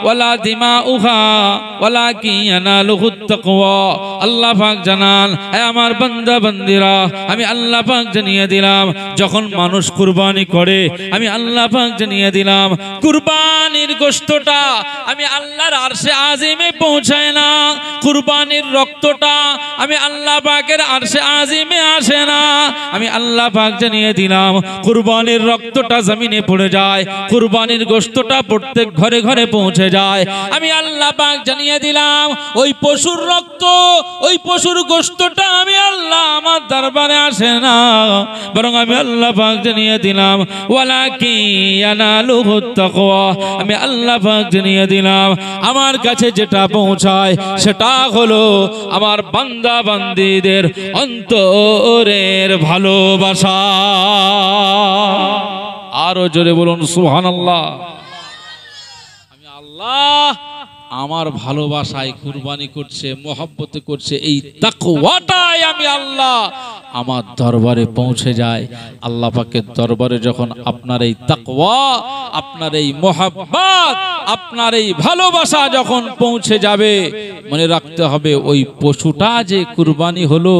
ওয়ালা দিমাউহা ওয়ালাকিন ইয়ানালুহুত তাকওয়া। আল্লাহ পাক জানান, হে আমার বান্দা বান্দিরা, আমি আল্লাহ পাক জানিয়ে দিলাম যখন মানুষ কুরবানি করে, আমি আল্লাহ পাক জানিয়ে দিলাম কুরবানির গোশতটা আমি আল্লাহর আরশে আজিমে পৌঁছায় না, কুরবানির রক্তটা আমি আল্লাহ পাকের আরশে আজিমে আসে না। আমি আল্লাহ পাক জানিয়ে দিলাম কুরবানির রক্তটা জমিনে পড়ে যায়, কুরবানির গোশতটা প্রত্যেক ঘরে ঘরে পৌঁছে যায়। আমি আল্লাহ পাক জানিয়ে দিলাম ওই পশুর রক্ত, ওই পশুর গোশতটা আমি আল্লাহ আমার দরবারে আসে না, বরং আমি আল্লাহ পাক জানিয়ে দিলাম ওয়ালাকিন ইয়ানালুহুত তাকওয়া। আমি আল্লাহ পাক জানিয়ে দিলাম আমার কাছে যেটা পৌঁছায় সেটা হলো আমার বান্দা বান্দীদের অন্তরের ভালোবাসা। আরো জোরে বলুন সুবহানাল্লাহ। আমি আল্লাহ আমার ভালোবাসায় কুরবানি করছে, মহব্বতে করছে, এই তাকওয়াটাই আমি আল্লাহ আমার দরবারে পৌঁছে যায়। আল্লাহ পাকের দরবারে যখন আপনার এই তাকওয়া, আপনার এই মহব্বত, আপনার এই ভালোবাসা যখন পৌঁছে যাবে, মনে রাখতে হবে ওই পশুটা যে কুরবানি হলো,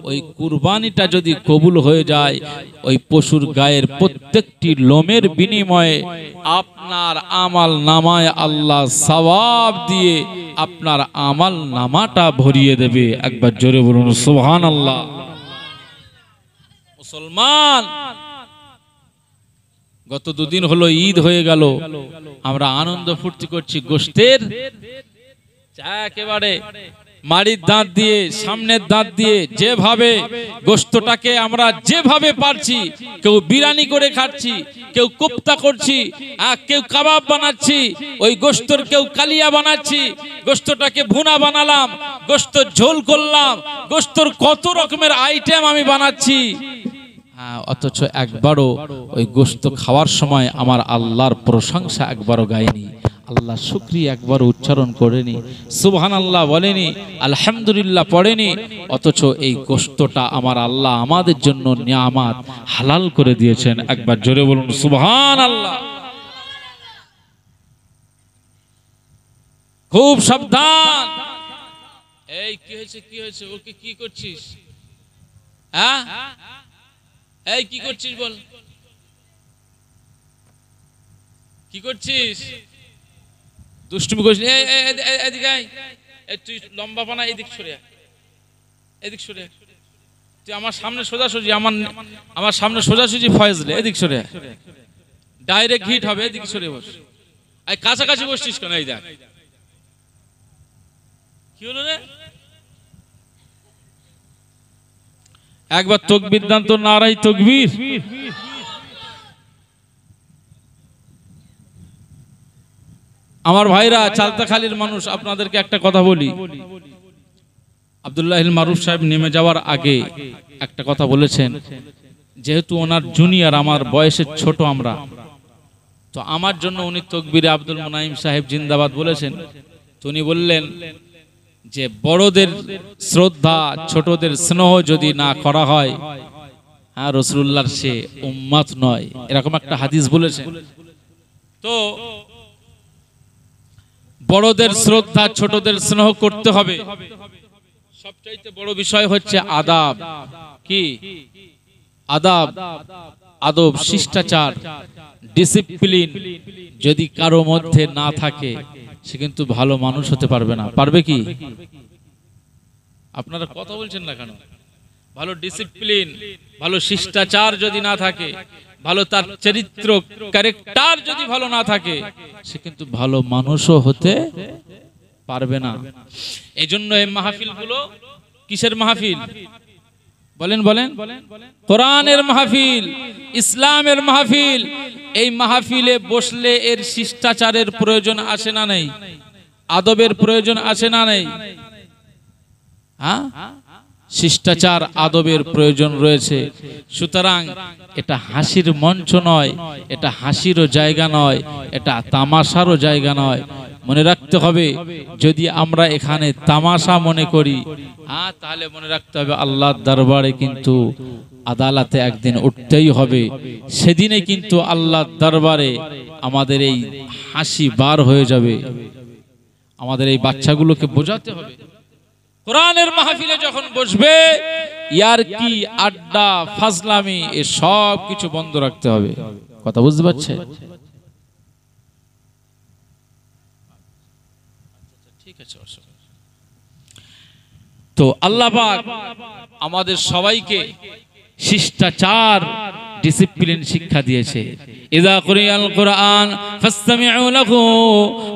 ওই কুরবানিটা যদি কবুল হয়ে যায়, ওই পশুর গায়ের প্রত্যেকটি লোমের বিনিময়ে আপনার আমল নামায় আল্লাহ সওয়াব দিয়ে আপনার আমল নামাটা ভরিয়ে দেবে। একবার জোরে বলুন সুবহানাল্লাহ। মুসলমান, গত 2 দিন হলো ঈদ হয়ে গেল, আমরা আনন্দ ফুর্তি করছি, গোশতের একেবারে মাড়ির দাঁত দিয়ে, সামনের দাঁত দিয়ে যেভাবে গোশতটাকে আমরা যেভাবে পারছি, কেউ বিরিয়ানি করে খাচ্ছি, কেউ কোপ্তা করছি, কেউ কাবাব বানাচ্ছি, ওই গোশতর কেউ কালিয়া বানাচ্ছি, গোশতটাকে ভুনা বানালাম, গোশতর ঝোল করলাম, গোশতর কত রকমের আইটেম আমি বানাচ্ছি, অথচ একবারও ওই গোশত খাওয়ার সময় আমার আল্লাহর প্রশংসা একবারও গাইনি, আল্লাহ শুকরিয়া একবার উচ্চারণ করেনি, সুবহানাল্লাহ বলেনি, আলহামদুলিল্লাহ পড়েনি। অথচ এই গোশতটা আমার আল্লাহ আমাদের জন্য নিয়ামত হালাল করে দিয়েছেন। একবার জোরে বলুন সুবহানাল্লাহ। খুব সাবধান। এই কি হয়েছে, কি হয়েছে, ওকে কি করছিস? হ্যাঁ, এই কি করছিস বল, কি করছিস? দুষ্টুমি করছিস? এদিকে আয়, তুই লম্বা পানা এদিক সরে, এদিক সরে, তুই আমার সামনে সোজাসুজি, আমার সামনে সোজাসুজি ফয়েজলে, এদিক সরে, ডাইরেক্ট হিট হবে, এদিক সরে বস। এই কাছাকাছি বসছিস কেন? এই দেখ কি হলো রে, একবার তাকবীর দান তো, নারায়ে তাকবীর। আমার ভাইরা, চালতাখালীর মানুষ, আপনাদেরকে একটা কথা বলি। আব্দুল্লাহিল মারুফ সাহেব নেমে যাওয়ার আগে একটা কথা বলেছেন, যেহেতু ওনার জুনিয়র, আমার বয়সের ছোট আমরা, তো আমার জন্য উনি তাকবীরে আব্দুল মুনাইম সাহেব জিন্দাবাদ বলেছেন। তো উনি বললেন যে বড়দের শ্রদ্ধা, ছোটদের স্নেহ যদি না করা হয়, হ্যাঁ, রাসূলুল্লাহর সে উম্মত নয়, এরকম একটা হাদিস বলেছেন। তো বড়দের শ্রদ্ধা, ছোটদের স্নেহ করতে হবে। সবচাইতে বড় বিষয় হচ্ছে আদাব। কি আদাব? আদব, শিষ্টাচার, ডিসিপ্লিন যদি কারো মধ্যে না থাকে, সে কিন্তু ভালো মানুষ হতে পারবে না। পারবে কি? আপনারা কথা বলছেন না কেন? ভালো ডিসিপ্লিন, ভালো শিষ্টাচার যদি না থাকে, ভালো তার চরিত্র, ক্যারেক্টার যদি ভালো না থাকে, সে কিন্তু ভালো মানুষও হতে পারবে না। এই জন্য এই মাহফিলগুলো কিসের মাহফিল? বলেন বলেন। কোরআনের মাহফিল, ইসলামের মাহফিল। এই মাহফিলে বসলে এর শিষ্টাচারের প্রয়োজন আসে না নেই? আদবের প্রয়োজন আসে না নেই? হ্যাঁ, শিষ্টাচার, আদবের প্রয়োজন রয়েছে। সুতরাং এটা হাসির মঞ্চ নয়, এটা হাসিরও জায়গা নয়, এটা তামাশারও জায়গা নয়। মনে রাখতে হবে, যদি আমরা এখানে তামাশা মনে করি, তাহলে মনে রাখতে হবে আল্লাহর দরবারে কিন্তু আদালতে একদিন উঠতেই হবে। সেদিনে কিন্তু আল্লাহর দরবারে আমাদের এই হাসি বার হয়ে যাবে। আমাদের এই বাচ্চাগুলোকে বোঝাতে হবে, কোরআনের মাহফিলে যখন বসবে, ইয়ারকি, আড্ডা, ফাজলামি, এ সব কিছু বন্ধ রাখতে হবে। কথা বুঝতে পারছে? ঠিক আছে। তো আল্লাহ পাক আমাদের সবাইকে শিষ্টাচার, ডিসিপ্লিন শিক্ষা দিয়েছে। ইযা কুরিয়াল কুরআন ফাসতামিউ লাহু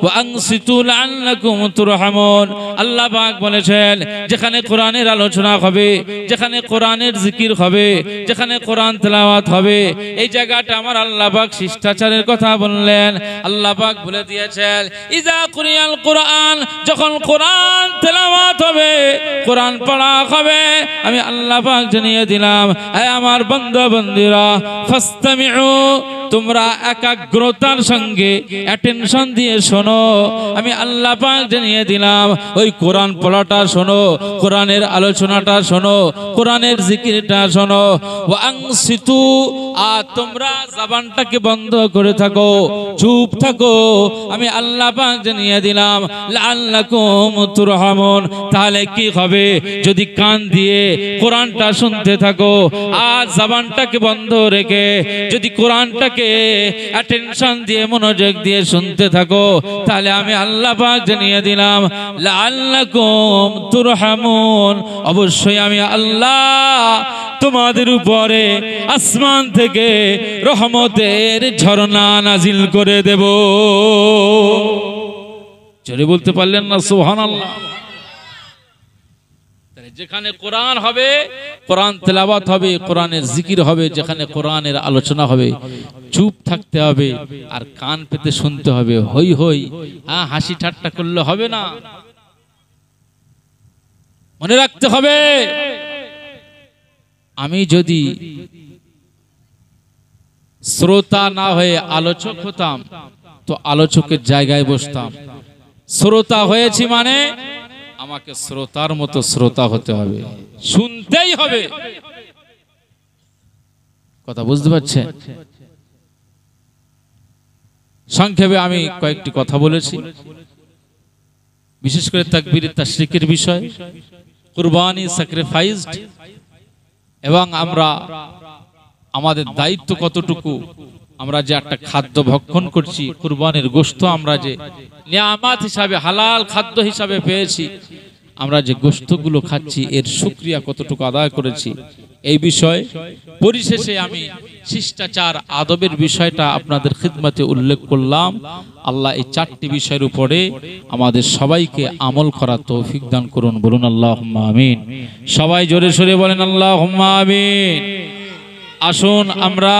ওয়া আনসিতু লাআল্লাকুম তুরহামুন। আল্লাহ পাক বলেছেন, যেখানে কোরআনের আলোচনা হবে, যেখানে কোরআনের জিকির হবে, যেখানে কোরআন তেলাওয়াত হবে, এই জায়গাটা আমার আল্লাহ পাক শিষ্টাচারের কথা বললেন। আল্লাহ পাক বলে দিয়েছেন, ইযা কুরিয়াল কুরআন, যখন কোরআন তেলাওয়াত হবে, কোরআন পড়া হবে, আমি আল্লাহ পাক জানিয়ে দিলাম, হে আমার বান্দা বান্দীরা, ফাসতামিউ, তোমরা একাগ্রতার সঙ্গে অ্যাটেনশন দিয়ে শোনো। আমি আল্লাহ পাক জানিয়ে দিলাম, ওই কোরআন পড়াটা শোনো, কোরআনের আলোচনাটা শোনো, কোরআনের জিকিরটা শোনো। ওয়া আনসিতু, আর তোমরা জবানটাকে বন্ধ করে থাকো, চুপ থাকো। আমি আল্লাহ পাক জানিয়ে দিলাম, লাআল্লাকুম তুরহামুন। তাহলে কি হবে? যদি কান দিয়ে কোরআনটা শুনতে থাকো আর জবানটাকে বন্ধ রেখে যদি কোরআনটাকে অ্যাটেনশন দিয়ে, মনোযোগ দিয়ে শুনতে থাকো, তাহলে আমি আল্লাহ পাক জানিয়ে দিলাম, লাআল্লাকুম তুরহামুন, অবশ্যই আমি আল্লাহ তোমাদের উপরে আসমান থেকে রহমতের ঝর্ণা নাজিল করে দেব। জোরে বলতে পারলেন না সুবহানাল্লাহ? যেখানে কোরআন হবে, কোরআন তেলাওয়াত হবে, কোরআনের জিকির হবে, যেখানে কোরআনের আলোচনা হবে, চুপ থাকতে হবে আর কান পেতে শুনতে হবে। হই হই, হাসি ঠাট্টা করলে হবে না। মনে রাখতে হবে, আমি যদি শ্রোতা না হয়ে আলোচক হতাম, তো আলোচকের জায়গায় বসতাম। শ্রোতা হয়েছি মানে আমাকে শ্রোতার মতো শ্রোতা হতে হবে, শুনতেই হবে। কথা বুঝতে পারছেন? সংক্ষেপে আমি কয়েকটি কথা বলেছি, বিশেষ করে তাকবীর তাশরিকের বিষয়, কুরবানি, স্যাক্রিফাইসড, এবং আমরা আমাদের দায়িত্ব কতটুকু। আমরা যে একটা খাদ্য ভক্ষণ করছি, কুরবানির গোশত আমরা যে নিয়ামত হিসাবে, হালাল খাদ্য হিসাবে পেয়েছি, আমরা যে গোশতগুলো খাচ্ছি, এর শুকরিয়া কতটুকু আদায় করেছি, এই বিষয় পরিশেষে আমি শিষ্টাচার আদবের বিষয়টা আপনাদের খিদমতে উল্লেখ করলাম। আল্লাহ এই 4টি বিষয়ের উপরে আমাদের সবাইকে আমল করার তৌফিক দান করুন। বলুন আল্লাহুম্মা আমিন। সবাই জোরে সোরে বলেন আল্লাহুম্মা আমিন। আসুন আমরা